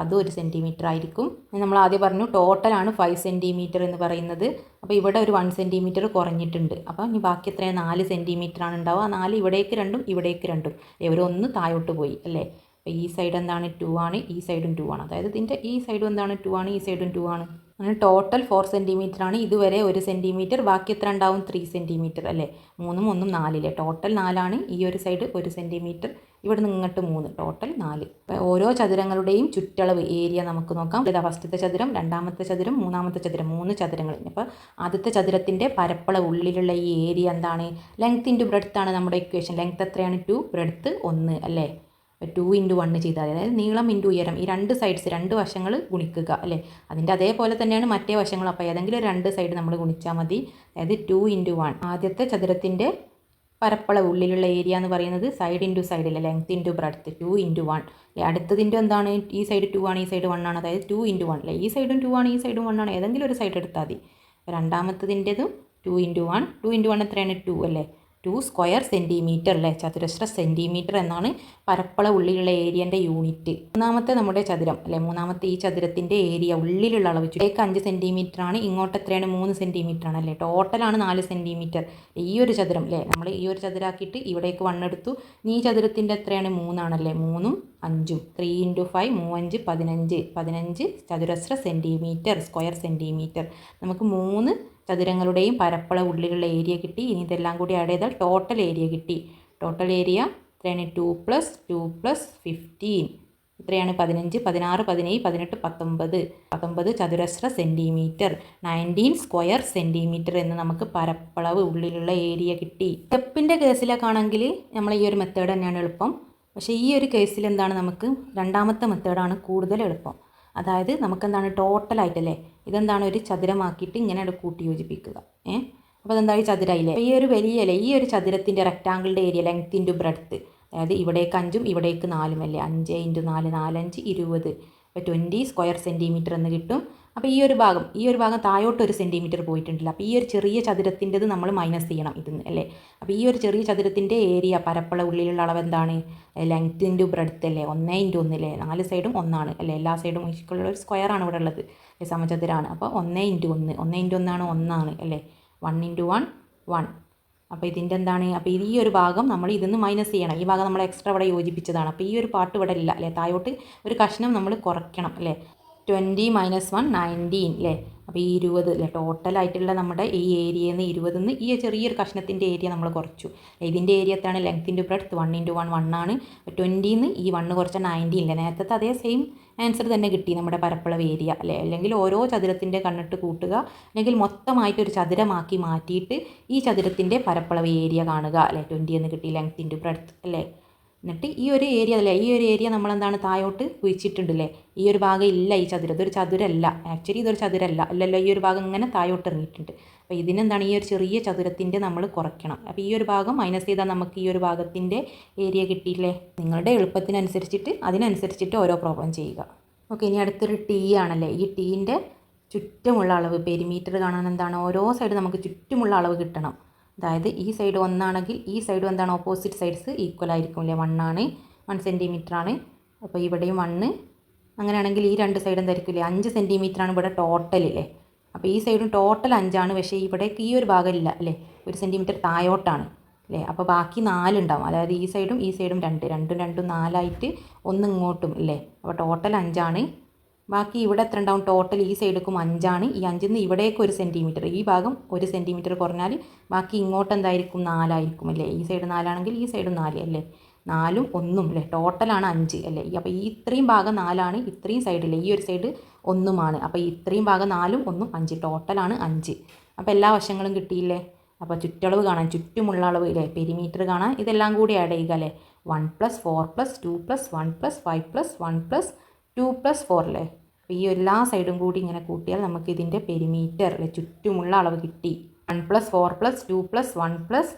അത് 1 സെൻറ്റിമീറ്റർ ആയിരിക്കും. നമ്മൾ ആദ്യം പറഞ്ഞു ടോട്ടലാണ് 5 സെൻറ്റിമീറ്റർ എന്ന് പറയുന്നത്. അപ്പോൾ ഇവിടെ ഒരു 1 സെൻറ്റിമീറ്റർ കുറഞ്ഞിട്ടുണ്ട്. അപ്പോൾ ഇനി ബാക്കി എത്രയാണ്? 4 സെൻറ്റിമീറ്റർ ആണ് ഉണ്ടാവുക. 4 ഇവിടേക്ക് 2ഉം ഇവിടേക്ക് 2ഉം ഒരു 1 താഴോട്ട് പോയി അല്ലേ. അപ്പോൾ ഈ സൈഡ് എന്താണ്? 2 ആണ്, ഈ സൈഡും 2 ആണ്. അതായത് ഇതിൻ്റെ ഈ സൈഡും എന്താണ്? 2 ആണ്, ഈ സൈഡും 2 ആണ്. അങ്ങനെ ടോട്ടൽ 4 സെൻറ്റിമീറ്റർ ആണ്. ഇതുവരെ 1 സെൻറ്റിമീറ്റർ, ബാക്കി എത്ര ഉണ്ടാവും? 3 സെൻറ്റിമീറ്റർ അല്ലേ. 3ഉം 1ഉം 4 അല്ലേ. ടോട്ടൽ 4 ആണ്. ഈ ഒരു സൈഡ് 1 സെൻറ്റിമീറ്റർ, ഇവിടെ നിന്ന് ഇങ്ങോട്ട് 3, ടോട്ടൽ 4. അപ്പോൾ ഓരോ ചതുരങ്ങളുടെയും ചുറ്റളവ് ഏരിയ നമുക്ക് നോക്കാം. ഇതാ ഫസ്റ്റത്തെ ചതുരം, രണ്ടാമത്തെ ചതുരം, മൂന്നാമത്തെ ചതുരം, 3 ചതുരങ്ങൾ. അപ്പോൾ ആദ്യത്തെ ചതുരത്തിൻ്റെ പരപ്പളവ്, ഉള്ളിലുള്ള ഈ ഏരിയ എന്താണ്? ലെങ്ത് ഇൻറ്റു ബ്രെഡ്ത്ത് ആണ് നമ്മുടെ ഇക്വേഷൻ. ലെങ്ത് എത്രയാണ്? 2, ബ്രെഡ്ത്ത് 1 അല്ലേ. 2 × 1 ചെയ്താൽ അതായത് നീളം ഇൻറ്റു ഉയരം, ഈ 2 സൈഡ്സ്, 2 വശങ്ങൾ ഗുണിക്കുക അല്ലേ. അതിൻ്റെ അതേപോലെ തന്നെയാണ് മറ്റേ വശങ്ങൾ. അപ്പോൾ ഏതെങ്കിലും 2 സൈഡ് നമ്മൾ ഗുണിച്ചാൽ മതി. അതായത് 2 × 1. ആദ്യത്തെ ചതുരത്തിൻ്റെ പരപ്പളവ്, ഉള്ളിലുള്ള ഏരിയ എന്ന് പറയുന്നത് സൈഡ് ഇൻറ്റു സൈഡിലെ ലെങ്ത് ഇൻറ്റു ബ്രെഡ്ത്ത്, 2 × 1 അല്ലേ. അടുത്തതിൻ്റെ എന്താണ്? ഈ സൈഡ് 2 ആണ്, ഈ സൈഡ് 1 ആണ്. അതായത് 2 × 1 അല്ലേ. ഈ സൈഡും 2 ആണ്, ഈ സൈഡും 1 ആണ്. ഏതെങ്കിലും ഒരു സൈഡ് എടുത്താൽ മതി. രണ്ടാമത്തതിൻ്റെതും 2 × 1. 2 × 1 എത്രയാണ്? 2 അല്ലേ. 2 സ്ക്വയർ സെൻറ്റിമീറ്റർ അല്ലേ, ചതുരശ്ര സെൻറ്റിമീറ്റർ എന്നാണ് പരപ്പളവ് ഉള്ളിലുള്ള ഏരിയൻ്റെ യൂണിറ്റ്. മൂന്നാമത്തെ നമ്മുടെ ചതുരം അല്ലേ, മൂന്നാമത്തെ ഈ ചതുരത്തിൻ്റെ ഏരിയ, ഉള്ളിലുള്ള അളവ് ചുറ്റേക്ക് 5 സെൻറ്റിമീറ്റർ ആണ്, ഇങ്ങോട്ട് എത്രയാണ്? 3 സെൻറ്റിമീറ്റർ ആണ് അല്ലേ. ടോട്ടലാണ് 4 സെൻറ്റിമീറ്റർ. ഈ ഒരു ചതുരം അല്ലേ, നമ്മൾ ഈ ഒരു ചതുരാക്കിയിട്ട് ഇവിടേക്ക് 1 എടുത്തു. ഈ ചതുരത്തിൻ്റെ എത്രയാണ്? 3 ആണല്ലേ. 3ഉം 5ഉം 3 × 5 3 5 15 ചതുരശ്ര സെൻറ്റിമീറ്റർ, സ്ക്വയർ സെൻറ്റിമീറ്റർ. നമുക്ക് 3 ചതുരങ്ങളുടെയും പരപ്പളവ് ഉള്ളിലുള്ള ഏരിയ കിട്ടി. ഇനി ഇതെല്ലാം കൂടി ആഡ് ചെയ്താൽ ടോട്ടൽ ഏരിയ കിട്ടി. ടോട്ടൽ ഏരിയ എത്രയാണ്? 2 + 2 + 15 എത്രയാണ്? 15 16 17 18 19 19 ചതുരശ്ര സെൻറ്റിമീറ്റർ, 19 സ്ക്വയർ സെൻറ്റിമീറ്റർ എന്ന് നമുക്ക് പരപ്പളവ് ഉള്ളിലുള്ള ഏരിയ കിട്ടി. സ്റ്റെപ്പിൻ്റെ കേസിലൊക്കെ ആണെങ്കിൽ നമ്മൾ ഈ ഒരു മെത്തേഡ് തന്നെയാണ് എളുപ്പം. പക്ഷേ ഈ ഒരു കേസിൽ എന്താണ്, നമുക്ക് രണ്ടാമത്തെ മെത്തേഡാണ് കൂടുതൽ എളുപ്പം. അതായത് നമുക്കെന്താണ് ടോട്ടലായിട്ടല്ലേ ഇതെന്താണ് ഒരു ചതുരമാക്കിയിട്ട് ഇങ്ങനെ കൂട്ടി യോജിപ്പിക്കുക. അപ്പോൾ അതെന്താ ഈ ചതുരായില്ലേ. അപ്പോൾ ഈ ഒരു വലിയല്ലേ ഈ ഒരു ചതുരത്തിൻ്റെ റെക്റ്റാങ്കിളിൻ്റെ ഏരിയ ലെങ്ത് ഇൻറ്റു ബ്രെഡ്ത്ത്, അതായത് ഇവിടേക്ക് 5ഉം ഇവിടേക്ക് 4ഉം അല്ലേ, 5 × 4 4 5 20. അപ്പോൾ 20 സ്ക്വയർ സെൻറ്റിമീറ്റർ എന്ന് കിട്ടും. അപ്പോൾ ഈ ഒരു ഭാഗം താഴോട്ട് 1 സെൻറ്റിമീറ്റർ പോയിട്ടുണ്ടല്ലോ. അപ്പോൾ ഈ ഒരു ചെറിയ ചതുരത്തിൻ്റെത് നമ്മൾ മൈനസ് ചെയ്യണം ഇതിന്ന് അല്ലേ. അപ്പോൾ ഈ ഒരു ചെറിയ ചതുരത്തിൻ്റെ ഏരിയ പരപ്പള ഉള്ളിലുള്ള അളവ് എന്താണ്, ലെങ്ത് ഇൻറ്റു ബ്രെഡ്ത്ത് അല്ലേ, 1 × 1 അല്ലേ, 4 സൈഡും 1 അല്ലേ, എല്ലാ സൈഡും ഈക്വലുള്ള ഒരു സ്ക്വയറാണ് ഇവിടെ ഉള്ളത്, സമചതുരാണ്. അപ്പോൾ 1 × 1 1 × 1 1 അല്ലേ, 1 × 1 1. അപ്പോൾ ഇതിൻ്റെ എന്താണ്, അപ്പോൾ ഈ ഒരു ഭാഗം നമ്മൾ ഇതിന്ന് മൈനസ് ചെയ്യണം. ഈ ഭാഗം നമ്മൾ എക്സ്ട്രാ ഇവിടെ യോജിപ്പിച്ചതാണ്. അപ്പോൾ ഈ ഒരു പാർട്ട് ഇവിടെ ഇല്ല അല്ലേ, താഴോട്ട് ഒരു കഷ്ണം നമ്മൾ കുറയ്ക്കണം അല്ലേ. 20 - 1 19 അല്ലേ. അപ്പോൾ ഈ 20 അല്ലേ ടോട്ടലായിട്ടുള്ള നമ്മുടെ ഈ ഏരിയയിൽ നിന്ന് 20 ഈ ചെറിയൊരു കഷ്ണത്തിൻ്റെ ഏരിയ നമ്മൾ കുറച്ചു. ഇതിൻ്റെ ഏരിയ എത്താണ്, ലെങ്ത് ഇൻറ്റു ബ്രെഡ്ത്ത് 1 × 1 1 ആണ്. 20 ഈ 1 കുറച്ച 19 അല്ലേ, നേരത്തെ അതേ സെയിം ആൻസർ തന്നെ കിട്ടി നമ്മുടെ പരപ്പളവ് ഏരിയ അല്ലേ. അല്ലെങ്കിൽ ഓരോ ചതുരത്തിൻ്റെ കണ്ണിട്ട് കൂട്ടുക, അല്ലെങ്കിൽ മൊത്തമായിട്ടൊരു ചതുരമാക്കി മാറ്റിയിട്ട് ഈ ചതുരത്തിൻ്റെ പരപ്പളവ് ഏരിയ കാണുക അല്ലേ. 20 എന്ന് കിട്ടി, ലെങ്ത് ഇൻറ്റു ബ്രെഡ്ത്ത് അല്ലേ. എന്നിട്ട് ഈ ഒരു ഏരിയ അല്ലേ, ഈ ഒരു ഏരിയ നമ്മളെന്താണ് താഴോട്ട് കുഴിച്ചിട്ടുണ്ടല്ലേ. ഈ ഒരു ഭാഗം ഇല്ല ഈ ചതുരം, ഇതൊരു ചതുരല്ല, ആക്ച്വലി ഇതൊരു ചതുരല്ല അല്ലല്ലോ. ഈ ഒരു ഭാഗം ഇങ്ങനെ താഴോട്ട് ഇറങ്ങിയിട്ടുണ്ട്. അപ്പോൾ ഇതിനെന്താണ്, ഈ ഒരു ചെറിയ ചതുരത്തിൻ്റെ നമ്മൾ കുറയ്ക്കണം. അപ്പോൾ ഈ ഒരു ഭാഗം മൈനസ് ചെയ്താൽ നമുക്ക് ഈ ഒരു ഭാഗത്തിൻ്റെ ഏരിയ കിട്ടിയില്ലേ. നിങ്ങളുടെ എളുപ്പത്തിനനുസരിച്ചിട്ട് അതിനനുസരിച്ചിട്ട് ഓരോ പ്രോബ്ലം ചെയ്യുക. ഓക്കെ, ഇനി അടുത്തൊരു ടി ആണല്ലേ. ഈ ടീൻ്റെ ചുറ്റുമുള്ള അളവ് പെരിമീറ്റർ കാണാൻ എന്താണ്, ഓരോ സൈഡ് നമുക്ക് ചുറ്റുമുള്ള അളവ് കിട്ടണം. അതായത് ഈ സൈഡ് 1 ആണെങ്കിൽ ഈ സൈഡും എന്താണ്, ഓപ്പോസിറ്റ് സൈഡ്സ് ഈക്വൽ ആയിരിക്കും അല്ലേ. 1 ആണ്, 1 സെൻറ്റിമീറ്റർ ആണ്. അപ്പോൾ ഇവിടെയും 1. അങ്ങനെയാണെങ്കിൽ ഈ രണ്ട് സൈഡ് എന്തായിരിക്കില്ലേ, 5 സെൻറ്റിമീറ്റർ ആണ് ഇവിടെ ടോട്ടൽ അല്ലേ. അപ്പോൾ ഈ സൈഡും ടോട്ടൽ 5 ആണ്, പക്ഷേ ഇവിടേക്ക് ഈ ഒരു ഭാഗം ഇല്ല അല്ലേ, 1 സെൻറ്റിമീറ്റർ താഴോട്ടാണ് അല്ലേ. അപ്പോൾ ബാക്കി 4 ഉണ്ടാവും. അതായത് ഈ സൈഡും 2 രണ്ടും 4 ആയിട്ട് 1 ഇങ്ങോട്ടും അല്ലേ. അപ്പോൾ ടോട്ടൽ 5 ആണ്. ബാക്കി ഇവിടെ എത്ര ഉണ്ടാവും, ടോട്ടൽ ഈ സൈഡിലേക്കും 5 ആണ്. ഈ 5ൽ നിന്ന് ഇവിടേക്ക് 1 സെൻറ്റിമീറ്റർ, ഈ ഭാഗം 1 സെൻറ്റിമീറ്റർ കുറഞ്ഞാൽ ബാക്കി ഇങ്ങോട്ട് എന്തായിരിക്കും, 4 ആയിരിക്കും അല്ലേ. ഈ സൈഡ് 4 ആണെങ്കിൽ ഈ സൈഡും 4 അല്ലേ, 4ഉം 1ഉം അല്ലേ, ടോട്ടലാണ് 5 അല്ലേ. അപ്പോൾ ഈ ഇത്രയും ഭാഗം 4 ആണ്, ഇത്രയും സൈഡില്ലേ ഈ ഒരു സൈഡ് 1ഉമാണ്. അപ്പോൾ ഇത്രയും ഭാഗം 4ഉം 1ഉം 5, ടോട്ടലാണ് 5. അപ്പോൾ എല്ലാ വശങ്ങളും കിട്ടിയില്ലേ. അപ്പോൾ ചുറ്റളവ് കാണാൻ, ചുറ്റുമുള്ള അളവ് ഇല്ലേ, പെരിമീറ്റർ കാണാൻ ഇതെല്ലാം കൂടി ആഡ് ചെയ്യുക അല്ലേ. 1 + 4 + 2 + 1 + 5 + 1 + 2 + 4 അല്ലേ. അപ്പോൾ ഈ എല്ലാ സൈഡും കൂടി ഇങ്ങനെ കൂട്ടിയാൽ നമുക്ക് ഇതിൻ്റെ പെരിമീറ്റർ അല്ലെ ചുറ്റുമുള്ള അളവ് കിട്ടി. 1 + 4 + 2 + 1 +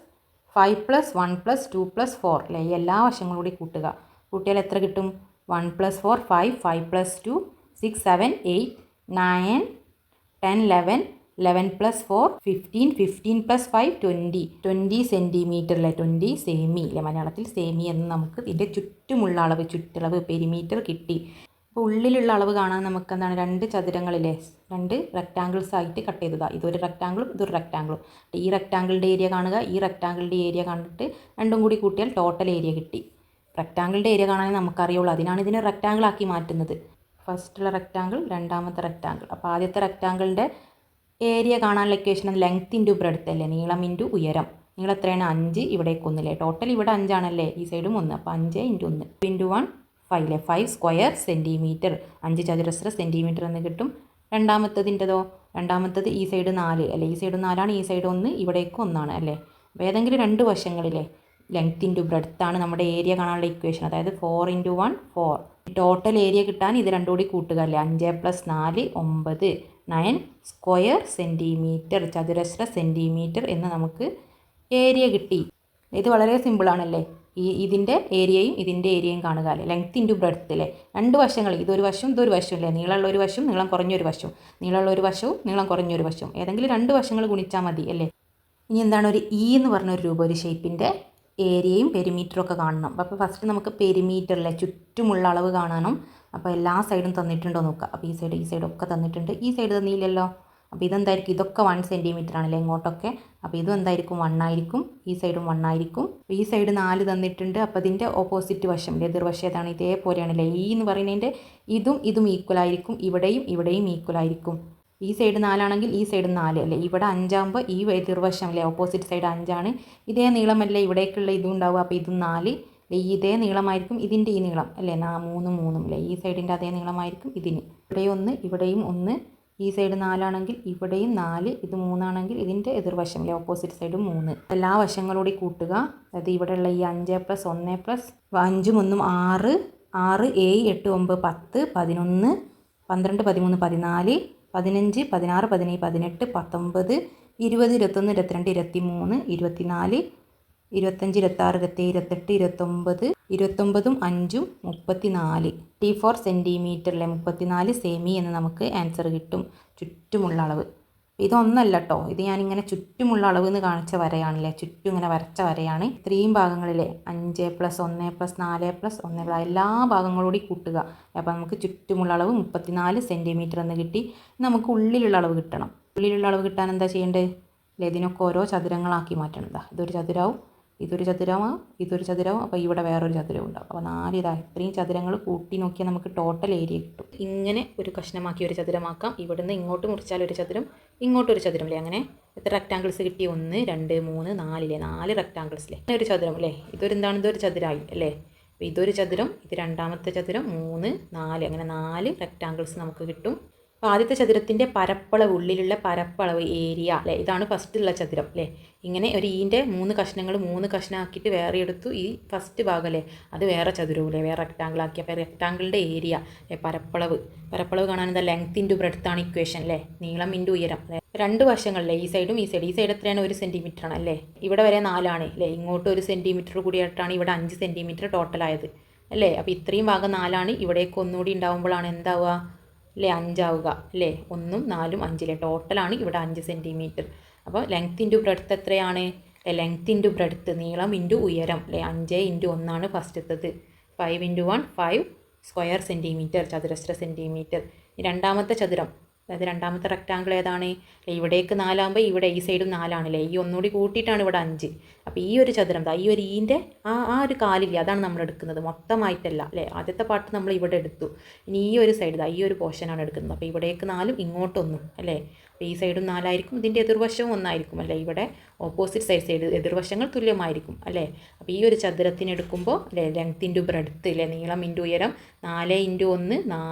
5 + 1 + 2 + 4 അല്ലേ. ഈ എല്ലാ വശങ്ങളും കൂടി കൂട്ടിയാൽ എത്ര കിട്ടും, 1 + 4 5, 5 + 2 6, 7, 8, 9, 10, 11, 11 + 4 15, 15 + 5 20 സെൻറ്റിമീറ്റർ അല്ലേ. 20 സെമി അല്ലേ, മലയാളത്തിൽ സെമി എന്ന് നമുക്ക് ഇതിൻ്റെ ചുറ്റുമുള്ള അളവ്, ചുറ്റളവ് പെരിമീറ്റർ കിട്ടി. അപ്പോൾ ഉള്ളിലുള്ള അളവ് കാണാൻ നമുക്ക് എന്താണ്, 2 ചതുരങ്ങളിലെ 2 റെക്റ്റാങ്കിൾസ് ആയിട്ട് കട്ട് ചെയ്തതാണ്. ഇതൊരു റെക്റ്റാങ്കിളും ഇതൊരു റെക്റ്റാങ്കിളും. ഈ റെക്റ്റാങ്കിളിൻ്റെ ഏരിയ കാണുക, ഈ റെക്റ്റാങ്കിളിൻ്റെ ഏരിയ കണ്ടിട്ട് രണ്ടും കൂടി കൂട്ടിയാൽ ടോട്ടൽ ഏരിയ കിട്ടി. റെക്റ്റാങ്കിളിൻ്റെ ഏരിയ കാണാൻ നമുക്കറിയുള്ളൂ, അതിനാണ് ഇതിനെ റെക്റ്റാങ്കിൾ ആക്കി മാറ്റുന്നത്. ഫസ്റ്റുള്ള റെക്റ്റാങ്കിൾ, രണ്ടാമത്തെ റെക്റ്റാങ്കിൾ. അപ്പോൾ ആദ്യത്തെ റെക്റ്റാങ്കിളിൻ്റെ ഏരിയ കാണാനുള്ള ഇക്വേഷൻ ലെങ്ത് ഇൻറ്റു ബ്രെഡ്ത്ത് അല്ലേ, നീളം ഇൻറ്റു ഉയരം. നീളം എത്രയാണ്, 5, ഇവിടേക്ക് 1 അല്ലേ, ടോട്ടൽ ഇവിടെ 5 ആണല്ലേ, ഈ സൈഡും 1. അപ്പോൾ 5 × 1 × 1 5 അല്ലേ, 5 സ്ക്വയർ സെൻറ്റിമീറ്റർ, 5 ചതുരശ്ര സെൻറ്റിമീറ്റർ എന്ന് കിട്ടും. രണ്ടാമത്തത് ഈ സൈഡ് 4 അല്ലേ, ഈ സൈഡ് 4 ആണ്, ഈ സൈഡ് 1, ഇവിടേക്ക് 1 അല്ലേ. അപ്പോൾ ഏതെങ്കിലും 2 വശങ്ങളിലെ ലെങ്ത് ഇൻറ്റു ബ്രെഡ്ത്ത് ആണ് നമ്മുടെ ഏരിയ കാണാനുള്ള ഇക്വേഷൻ. അതായത് 4 × 1 4. ടോട്ടൽ ഏരിയ കിട്ടാൻ ഇത് രണ്ടും കൂടി കൂട്ടുക അല്ലേ. 5 + 4 9, 9 സ്ക്വയർ സെൻറ്റിമീറ്റർ, ചതുരശ്ര സെൻറ്റിമീറ്റർ എന്ന് നമുക്ക് ഏരിയ കിട്ടി. ഇത് വളരെ സിമ്പിളാണല്ലേ. ഇതിൻ്റെ ഏരിയയും കാണുക അല്ലേ. ലെങ്ത് ഇൻറ്റു ബ്രെഡ്ത്ത് അല്ലേ, 2 വശങ്ങൾ, ഇതൊരു വശം ഇതൊരു വശം അല്ലേ. നീളമുള്ള ഒരു വശം, നീളം കുറഞ്ഞൊരു വശം, നീളമുള്ള ഒരു വശവും നീളം കുറഞ്ഞൊരു വശം, ഏതെങ്കിലും 2 വശങ്ങൾ ഗുണിച്ചാൽ മതി അല്ലേ. ഇനി എന്താണ്, ഒരു എന്ന് പറഞ്ഞൊരു രൂപം, ഒരു ഷേപ്പിൻ്റെ ഏരിയയും പെരിമീറ്ററും ഒക്കെ കാണണം. അപ്പോൾ ഫസ്റ്റ് നമുക്ക് പെരിമീറ്റർ അല്ലേ, ചുറ്റുമുള്ള അളവ് കാണണം. അപ്പോൾ എല്ലാ സൈഡും തന്നിട്ടുണ്ടോ നോക്കുക. അപ്പോൾ ഈ സൈഡൊക്കെ തന്നിട്ടുണ്ട്, ഈ സൈഡ് തന്നില്ലല്ലോ. അപ്പോൾ ഇതെന്തായിരിക്കും, ഇതൊക്കെ 1 സെൻറ്റിമീറ്റർ ആണല്ലേ ഇങ്ങോട്ടൊക്കെ. അപ്പോൾ ഇതും എന്തായിരിക്കും, 1 ആയിരിക്കും. ഈ സൈഡും 1 ആയിരിക്കും. ഈ സൈഡ് 4 തന്നിട്ടുണ്ട്. അപ്പോൾ ഇതിൻ്റെ ഓപ്പോസിറ്റ് വശം, എതിർവശം ഏതാണ്, ഇതേപോലെയാണല്ലേ. എന്ന് പറയുന്നതിൻ്റെ ഇതും ഈക്വൽ ആയിരിക്കും, ഇവിടെയും ഈക്വൽ ആയിരിക്കും. ഈ സൈഡ് 4 ആണെങ്കിൽ ഈ സൈഡ് 4 അല്ലേ. ഇവിടെ 5 ആകുമ്പോൾ ഈ എതിർവശം അല്ലേ, ഓപ്പോസിറ്റ് സൈഡ് 5 ആണ്. ഇതേ നീളമല്ലേ ഇവിടേക്കുള്ള ഇതും ഉണ്ടാവും. അപ്പോൾ ഇതും 4, ഇതേ നീളമായിരിക്കും ഇതിൻ്റെ ഈ നീളം അല്ലേ, 3 3 അല്ലേ. ഈ സൈഡിൻ്റെ അതേ നീളമായിരിക്കും ഇതിന്. ഇവിടെയും 1, ഇവിടെയും 1, ഈ സൈഡ് 4 ആണെങ്കിൽ ഇവിടെയും 4, ഇത് 3 ആണെങ്കിൽ ഇതിൻ്റെ എതിർവശം ഓപ്പോസിറ്റ് സൈഡ് 3. എല്ലാ വശങ്ങളൂടി കൂട്ടുക. അതായത് ഇവിടെയുള്ള ഈ 5 + 1 + 5 1 6, 6 7 8 9 10 11 12 13 14 15 16 17 18 19 20 21 22 23 24 25 26 27 28 29 5 34 4 സെൻറ്റിമീറ്ററിലെ 34 സെമി എന്ന് നമുക്ക് ആൻസർ കിട്ടും. ചുറ്റുമുള്ള അളവ് ഇതൊന്നല്ല കേട്ടോ, ഇത് ഞാനിങ്ങനെ ചുറ്റുമുള്ള അളവ് എന്ന് കാണിച്ച വരയാണല്ലേ, ചുറ്റും ഇങ്ങനെ വരച്ച വരയാണ്. ഇത്രയും ഭാഗങ്ങളിലെ 5 + 1 + 4 + 1 എല്ലാ ഭാഗങ്ങളോടി കൂട്ടുക. അപ്പോൾ നമുക്ക് ചുറ്റുമുള്ള അളവ് 34 സെൻറ്റിമീറ്റർ എന്ന് കിട്ടി. നമുക്ക് ഉള്ളിലുള്ള അളവ് കിട്ടണം. ഉള്ളിലുള്ള അളവ് കിട്ടാൻ എന്താ ചെയ്യേണ്ടത്? ഇതിനൊക്കെ ഓരോ ചതുരങ്ങളാക്കി മാറ്റണം. ഇതൊരു ചതുരാവും, ഇതൊരു ചതുരമാവും, ഇതൊരു ചതുരവും, അപ്പോൾ ഇവിടെ വേറൊരു ചതുരവും ഉണ്ടാവും. അപ്പോൾ 4 ഇത്രയും ചതുരങ്ങൾ കൂട്ടി നോക്കിയാൽ നമുക്ക് ടോട്ടൽ ഏരിയ കിട്ടും. ഇങ്ങനെ ഒരു കഷ്ണമാക്കി ഒരു ചതുരമാക്കാം. ഇവിടുന്ന് ഇങ്ങോട്ട് മുറിച്ചാൽ ഒരു ചതുരം, ഇങ്ങോട്ടൊരു ചതുരം അല്ലേ. അങ്ങനെ എത്ര റെക്റ്റാങ്കിൾസ് കിട്ടി? 1 2 3 4 4 റെക്റ്റാങ്കിൾസിലെ ഒരു ചതുരം അല്ലേ. ഇതൊരു ചതുരമായി അല്ലേ. അപ്പോൾ ഇതൊരു ചതുരം, ഇത് രണ്ടാമത്തെ ചതുരം, 3 4 അങ്ങനെ 4 റെക്റ്റാങ്കിൾസ് നമുക്ക് കിട്ടും. അപ്പോൾ ആദ്യത്തെ ചതുരത്തിൻ്റെ പരപ്പളവ്, ഉള്ളിലുള്ള പരപ്പളവ് ഏരിയ അല്ലേ, ഇതാണ് ഫസ്റ്റുള്ള ചതുരം അല്ലേ. ഇങ്ങനെ ഒരു ഈൻ്റെ 3 കഷ്ണങ്ങൾ 3 കഷ്ണമാക്കിയിട്ട് വേറെ എടുത്തു. ഈ ഫസ്റ്റ് ഭാഗം അല്ലേ, അത് വേറെ ചതുരവും അല്ലേ, വേറെ റെക്റ്റാങ്കിൾ ആക്കി. അപ്പോൾ റെക്റ്റാങ്കിളിൻ്റെ ഏരിയ അല്ലേ, പരപ്പളവ് കാണാൻ എന്താ, ലെങ്ത് ഇൻറ്റു ബ്രെഡ്ത്ത് ആണ് ഇക്വേഷൻ അല്ലേ, നീളം ഇൻറ്റു ഉയരം അല്ലേ. രണ്ട് വശങ്ങളിലെ ഈ സൈഡും ഈ സൈഡ് എത്രയാണ്? 1 സെൻറ്റിമീറ്റർ ആണ് അല്ലേ. ഇവിടെ വരെ 4 ആണ് അല്ലേ, ഇങ്ങോട്ട് 1 സെൻറ്റിമീറ്റർ കൂടിയായിട്ടാണ് ഇവിടെ 5 സെൻറ്റിമീറ്റർ ടോട്ടലായത് അല്ലേ. അപ്പോൾ ഇത്രയും ഭാഗം 4 ആണ്. ഇവിടേക്ക് ഒന്നുകൂടി ഉണ്ടാകുമ്പോഴാണ് എന്താവുക അല്ലേ, 5 ആവുക അല്ലേ. 1 4 5 ടോട്ടലാണ് ഇവിടെ 5 സെൻറ്റിമീറ്റർ. അപ്പോൾ ലെങ്ത് ഇൻറ്റു ബ്രെഡ്ത്ത് എത്രയാണ്? ലെങ്ത് ഇൻറ്റു ബ്രെഡ്ത്ത്, നീളം ഇൻറ്റു ഉയരം അല്ലേ. 5 × 1 ആണ് ഫസ്റ്റത്തത്. 5 × 1 5 സ്ക്വയർ സെൻറ്റിമീറ്റർ, ചതുരശ്ര സെൻറ്റിമീറ്റർ. രണ്ടാമത്തെ ചതുരം, അതായത് രണ്ടാമത്തെ റെക്റ്റാങ്കിൾ ഏതാണ്? ഇവിടേക്ക് 4 ആകുമ്പോൾ ഇവിടെ ഈ സൈഡും 4 ആണല്ലേ, ഈ ഒന്നുകൂടി കൂട്ടിയിട്ടാണ് ഇവിടെ 5. അപ്പോൾ ഈ ഒരു ചതുരം ഈ ഒരു ഈൻ്റെ ആ ഒരു കാലില്ലേ, അതാണ് നമ്മൾ എടുക്കുന്നത്, മൊത്തമായിട്ടല്ല അല്ലേ. ആദ്യത്തെ പാർട്ട് നമ്മൾ ഇവിടെ എടുത്തു. ഇനി ഈ ഒരു സൈഡ് ഈ ഒരു പോർഷനാണ് എടുക്കുന്നത്. അപ്പോൾ ഇവിടേക്ക് 4 ഇങ്ങോട്ടൊന്നും അല്ലേ. അപ്പോൾ ഈ സൈഡും 4 ആയിരിക്കും, ഇതിൻ്റെ എതിർവശവും 1 ആയിരിക്കും അല്ലേ. ഇവിടെ ഓപ്പോസിറ്റ് സൈഡ് എതിർവശങ്ങൾ തുല്യമായിരിക്കും അല്ലേ. അപ്പോൾ ഈ ഒരു ചതുരത്തിന് എടുക്കുമ്പോൾ അല്ലേ, ലെങ്ത് ഇൻറ്റു ബ്രെഡ്ത്ത് അല്ലേ, നീളം ഇൻറ്റു ഉയരം 4 × 1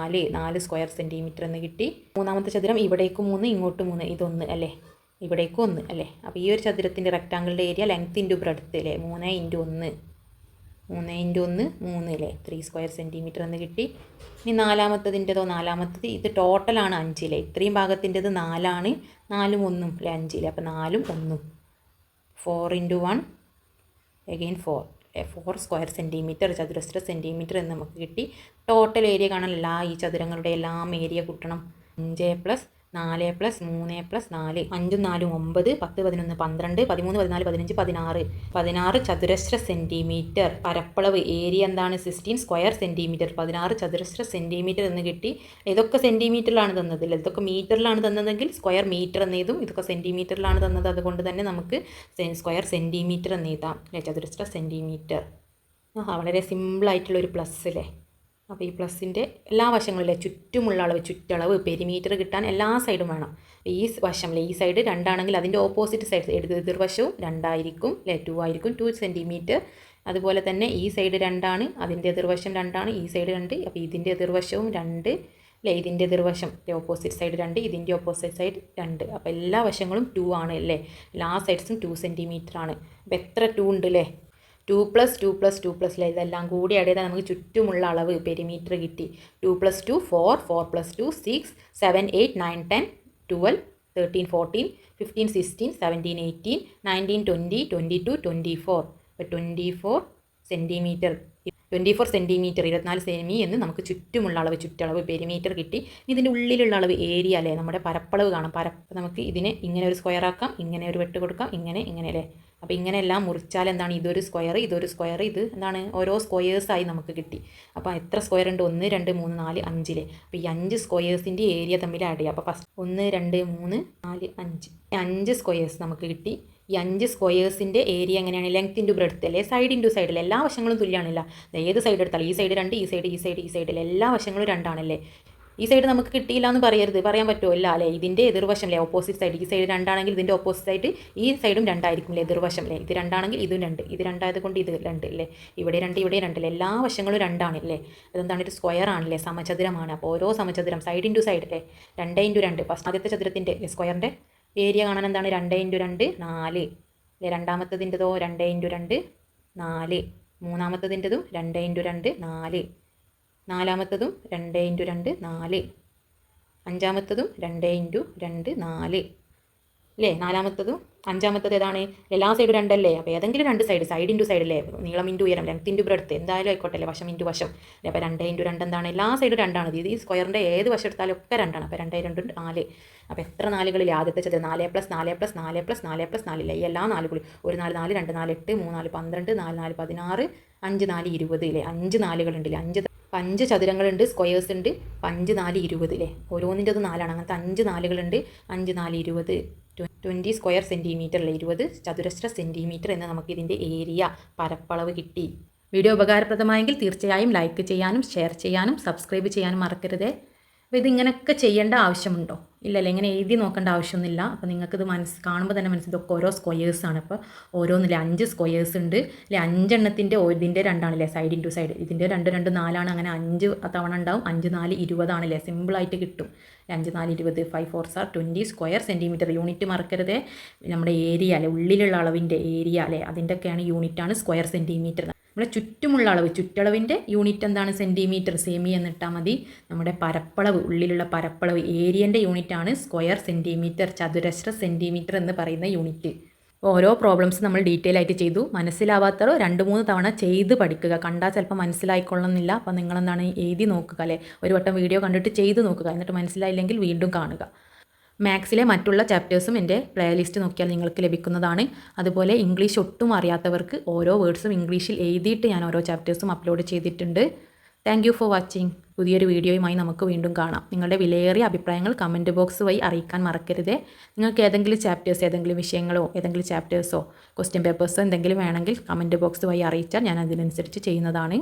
4 സ്ക്വയർ സെൻറ്റിമീറ്റർ എന്ന് കിട്ടി. മൂന്നാമത്തെ ചതുരം ഇവിടേക്ക് 3 ഇങ്ങോട്ട് 3, ഇതൊന്ന് അല്ലേ, ഇവിടേക്ക് 1 അല്ലേ. അപ്പോൾ ഈ ഒരു ചതുരത്തിൻ്റെ റെക്റ്റാങ്കിളിൻ്റെ ഏരിയ ലെങ്ത് ഇൻറ്റു ബ്രെഡ്ത്ത് അല്ലേ, 3 × 1 3 അല്ലേ, 3 സ്ക്വയർ സെൻറ്റിമീറ്റർ എന്ന് കിട്ടി. ഇനി നാലാമത്തത് ഇത് ടോട്ടലാണ് 5 അല്ലേ. ഇത്രയും ഭാഗത്തിൻ്റെത് 4 ആണ്, 4 1 അല്ലേ 5 അല്ലേ. അപ്പോൾ 4 1 4 × 1 again 4 സ്ക്വയർ സെൻറ്റിമീറ്റർ, ചതുരശ്ര സെൻറ്റിമീറ്റർ എന്ന് നമുക്ക് കിട്ടി. ടോട്ടൽ ഏരിയ കാണാൻ ഈ ചതുരങ്ങളുടെ എല്ലാം ഏരിയ കൂട്ടണം. 5 + 4 + 3 + 4 5 4 9 10 11 12 13 14 15 16 ചതുരശ്ര സെൻറ്റിമീറ്റർ. പരപ്പളവ് ഏരിയ എന്താണ്? 16 സ്ക്വയർ സെൻറ്റിമീറ്റർ. 16 ചതുരശ്ര സെൻറ്റിമീറ്റർ എന്ന് കിട്ടി. ഇതൊക്കെ സെൻറ്റിമീറ്ററിലാണ് തന്നത് അല്ലേ, ഇതൊക്കെ മീറ്ററിലാണ് തന്നതെങ്കിൽ സ്ക്വയർ മീറ്റർ എന്ന് എഴുതും. ഇതൊക്കെ സെൻറ്റിമീറ്ററിലാണ് തന്നത്, അതുകൊണ്ട് തന്നെ നമുക്ക് സ്ക്വയർ സെൻറ്റിമീറ്റർ എന്ന് എഴുതാം അല്ലേ, ചതുരശ്ര സെൻറ്റിമീറ്റർ. വളരെ സിമ്പിളായിട്ടുള്ളൊരു പ്ലസ് അല്ലേ. അപ്പോൾ ഈ പ്ലസിൻ്റെ എല്ലാ വശങ്ങളിലെ ചുറ്റുമുള്ള അളവ്, ചുറ്റളവ്, പെരിമീറ്റർ കിട്ടാൻ എല്ലാ സൈഡും വേണം. ഈ വശം ഈ സൈഡ് 2 ആണെങ്കിൽ അതിൻ്റെ ഓപ്പോസിറ്റ് സൈഡ് എതിർവശവും 2 ആയിരിക്കും അല്ലേ, 2 ആയിരിക്കും, 2 സെൻറ്റിമീറ്റർ. അതുപോലെ തന്നെ ഈ സൈഡ് 2 ആണ്, അതിൻ്റെ എതിർവശം 2 ആണ്, ഈ സൈഡ് 2. അപ്പോൾ ഇതിൻ്റെ എതിർവശവും 2 അല്ലേ, ഇതിൻ്റെ എതിർവശം ഓപ്പോസിറ്റ് സൈഡ് 2, ഇതിൻ്റെ ഓപ്പോസിറ്റ് സൈഡ് 2. അപ്പോൾ എല്ലാ വശങ്ങളും 2 ആണ് അല്ലേ, എല്ലാ സൈഡ്സും 2 സെൻറ്റിമീറ്റർ ആണ്. അപ്പോൾ എത്ര 2 ഉണ്ട് അല്ലേ, 2 + 2 + 2 + അല്ലേ, ഇതെല്ലാം കൂടി ആഡ് ചെയ്താൽ നമുക്ക് ചുറ്റുമുള്ള അളവ് പെരിമീറ്റർ കിട്ടി. 2 + 2 4 4 + 2 6 7 8 9 10 12 13 14 15 16 17 18 19 20 22 24. അപ്പോൾ 24 സെൻറ്റിമീറ്റർ 24 സെമി എന്ന് നമുക്ക് ചുറ്റുമുള്ള അളവ്, ചുറ്റളവ് പെരിമീറ്റർ കിട്ടി. ഇതിൻ്റെ ഉള്ളിലുള്ള അളവ് ഏരിയ അല്ലേ, നമ്മുടെ പരപ്പളവ് കാണാം. നമുക്ക് ഇതിനെ ഇങ്ങനെ ഒരു സ്ക്വയർ ആക്കാം, ഇങ്ങനെ ഒരു വെട്ട് കൊടുക്കാം, ഇങ്ങനെ അല്ലേ. അപ്പോൾ ഇങ്ങനെ എല്ലാം മുറിച്ചാൽ എന്താണ്, ഇതൊരു സ്ക്വയർ, ഇത് എന്താണ്, ഓരോ സ്ക്വയേഴ്സായി നമുക്ക് കിട്ടി. അപ്പോൾ എത്ര സ്ക്വയർ ഉണ്ട്? 1 2 3 4 5 അപ്പോൾ ഈ 5 സ്ക്വയേഴ്സിൻ്റെ ഏരിയ തമ്മിൽ ആഡ് ചെയ്യുക. അപ്പോൾ ഫസ്റ്റ് 1 2 3 4 5 സ്ക്വയേഴ്സ് നമുക്ക് കിട്ടി. ഈ 5 സ്ക്വയേഴ്സിൻ്റെ ഏരിയ എങ്ങനെയാണ്? ലെങ്ത് ഇൻറ്റു ബ്രെഡ്ത്ത് അല്ലേ, സൈഡ് ഇൻറ്റു സൈഡിൽ എല്ലാ വശങ്ങളും തുല്യമാണില്ല. ഏത് സൈഡ് എടുത്താലും ഈ സൈഡ് 2, ഈ സൈഡ് എല്ലാ വശങ്ങളും 2 ആണല്ലേ. ഈ സൈഡ് നമുക്ക് കിട്ടിയില്ല എന്ന് പറയരുത്, പറയാൻ പറ്റുമോ? ഇല്ല അല്ലേ, ഇതിൻ്റെ എതിർവശം അല്ലേ, ഓപ്പോസിറ്റ് സൈഡ്. ഈ സൈഡ് രണ്ടാണെങ്കിൽ ഇതിൻ്റെ ഓപ്പോസിറ്റ് ആയിട്ട് ഈ സൈഡും രണ്ടായിരിക്കും അല്ലേ, എതിർവശം അല്ലേ. ഇത് രണ്ടാണെങ്കിൽ ഇതും രണ്ട്, ഇത് രണ്ടായത് കൊണ്ട് ഇത് രണ്ട് അല്ലേ, ഇവിടെ രണ്ട് ഇവിടെ രണ്ടല്ലേ, എല്ലാ വശങ്ങളും രണ്ടാണല്ലേ. അതെന്താണ്, ഒരു സ്ക്വയർ ആണല്ലേ, സമചതുരമാണ്. അപ്പോൾ ഓരോ സമചതുരം സൈഡ് ഇൻറ്റു സൈഡ് അല്ലേ, 2 × 2. ഫസ്റ്റ് ആദ്യത്തെ ചതുരത്തിൻ്റെ സ്ക്വയറിൻ്റെ ഏരിയ കാണാൻ എന്താണ് 2 × 2 4 അല്ലേ. രണ്ടാമത്തതിൻ്റെതോ 2 × 2 4. മൂന്നാമത്തതിൻ്റെതും 2 × 2 4. നാലാമത്തതും 2 × 2 4. അഞ്ചാമത്തതും 2 × 2 4 അല്ലേ. അഞ്ചാമത്തത് ഏതാണ്, എല്ലാ സൈഡും രണ്ടല്ലേ. അപ്പോൾ ഏതെങ്കിലും രണ്ട് സൈഡ് ഇൻറ്റു സൈഡ് അല്ലേ, നീളം ഇൻറ്റു ഉയരം, ലെങ്ത് ഇൻറ്റു ബ്രെഡ്ത്ത്, എന്തായാലും ആയിക്കോട്ടെ അല്ലേ, വശം ഇൻറ്റു വശം അല്ലേ. അപ്പോൾ 2 × 2 എന്താണ്, എല്ലാ സൈഡും രണ്ടാണ്. ഇത് ഈ സ്ക്വയറിൻ്റെ ഏത് വശം എടുത്താലും ഒക്കെ രണ്ടാണ്. അപ്പോൾ 2 × 2 4. അപ്പോൾ എത്ര നാലുകളിൽ ആദ്യത്തെ ചതുരം 4 + 4 + 4 + 4 + 4 അല്ലേ. ഈ എല്ലാ നാലുകളും 1 4 4 2 4 8 3 4 12 4 4 16 5 4 20 അല്ലേ. 5 നാലുകളുണ്ടല്ലേ, 5 ചതുരങ്ങളുണ്ട്, സ്ക്വയേഴ്സ് ഉണ്ട്. 5 4 20 അല്ലേ. ഓരോന്നിൻ്റെത് 4ആണ്. അങ്ങനത്തെ 5 നാലുകളുണ്ട്. 5 4 20, 20 സ്ക്വയർ സെൻറ്റിമീറ്റർ അല്ലേ, 20 ചതുരശ്ര സെൻറ്റിമീറ്റർ എന്ന് നമുക്ക് ഇതിൻ്റെ ഏരിയ പരപ്പളവ് കിട്ടി. വീഡിയോ ഉപകാരപ്രദമായെങ്കിൽ തീർച്ചയായും ലൈക്ക് ചെയ്യാനും ഷെയർ ചെയ്യാനും സബ്സ്ക്രൈബ് ചെയ്യാനും മറക്കരുതേ. അപ്പോൾ ഇതിങ്ങനെയൊക്കെ ചെയ്യേണ്ട ആവശ്യമുണ്ടോ? ഇല്ലല്ലേ, ഇങ്ങനെ എഴുതി നോക്കേണ്ട ആവശ്യമൊന്നുമില്ല. അപ്പോൾ നിങ്ങൾക്കിത് കാണുമ്പോൾ തന്നെ ഇതൊക്കെ ഓരോ സ്ക്വയേഴ്സാണ്. അപ്പോൾ ഓരോന്നില്ലേ 5 സ്ക്വയേഴ്സ് ഉണ്ട് അല്ലേ. 5 എണ്ണത്തിൻ്റെ ഇതിൻ്റെ രണ്ടാണല്ലേ, സൈഡ് ഇൻറ്റു സൈഡ്. ഇതിൻ്റെ 2 2 4 അങ്ങനെ 5 തവണ ഉണ്ടാവും. 5 4 20 ആണല്ലേ, സിമ്പിളായിട്ട് കിട്ടും. 5 4 20, 5 4 20 സ്ക്വയർ സെൻറ്റിമീറ്റർ. യൂണിറ്റ് മറക്കരുതേ, നമ്മുടെ ഏരിയ അല്ലേ, ഉള്ളിലുള്ള അളവിൻ്റെ ഏരിയ അല്ലേ, അതിൻ്റെയൊക്കെയാണ് യൂണിറ്റാണ് സ്ക്വയർ സെൻറ്റിമീറ്റർ. നമ്മുടെ ചുറ്റുമുള്ള അളവ്, ചുറ്റളവിൻ്റെ യൂണിറ്റ് എന്താണ്, സെൻറ്റിമീറ്റർ. സെമി എന്നിട്ടാൽ മതി. നമ്മുടെ പരപ്പളവ്, ഉള്ളിലുള്ള പരപ്പളവ്, ഏരിയൻ്റെ യൂണിറ്റാണ് സ്ക്വയർ സെൻറ്റിമീറ്റർ, ചതുരശ്ര സെൻറ്റിമീറ്റർ എന്ന് പറയുന്ന യൂണിറ്റ്. ഓരോ പ്രോബ്ലംസ് നമ്മൾ ഡീറ്റെയിൽ ആയിട്ട് ചെയ്തു. മനസ്സിലാവാത്തവരോ 2-3 തവണ ചെയ്ത് പഠിക്കുക. കണ്ടാൽ ചിലപ്പോൾ മനസ്സിലായിക്കൊള്ളുന്നില്ല. അപ്പോൾ നിങ്ങളെന്താണ് എഴുതി നോക്കുക അല്ലേ, ഒരു വട്ടം വീഡിയോ കണ്ടിട്ട് ചെയ്ത് നോക്കുക. എന്നിട്ട് മനസ്സിലായില്ലെങ്കിൽ വീണ്ടും കാണുക. മാത്സിലെ മറ്റുള്ള ചാപ്റ്റേഴ്സും എൻ്റെ പ്ലേലിസ്റ്റ് നോക്കിയാൽ നിങ്ങൾക്ക് ലഭിക്കുന്നതാണ്. അതുപോലെ ഇംഗ്ലീഷ് ഒട്ടും അറിയാത്തവർക്ക് ഓരോ വേർഡ്സും ഇംഗ്ലീഷിൽ എഴുതിയിട്ട് ഞാൻ ഓരോ ചാപ്റ്റേഴ്സും അപ്ലോഡ് ചെയ്തിട്ടുണ്ട്. Thank you for watching. പുതിയൊരു വീഡിയോയുമായി നമുക്ക് വീണ്ടും കാണാം. നിങ്ങളുടെ വിലയേറിയ അഭിപ്രായങ്ങൾ കമൻറ്റ് ബോക്സ് വഴി അറിയിക്കാൻ മറക്കരുത്. നിങ്ങൾക്ക് ഏതെങ്കിലും ചാപ്റ്റേഴ്സ്, ഏതെങ്കിലും വിഷയങ്ങളോ ഏതെങ്കിലും ചാപ്റ്റേഴ്സോ ക്വസ്റ്റ്യൻ പേപ്പേഴ്സോ എന്തെങ്കിലും വേണമെങ്കിൽ കമൻറ്റ് ബോക്സ് വഴി അറിയിച്ചാൽ ഞാൻ അതിനനുസരിച്ച് ചെയ്യുന്നതാണ്.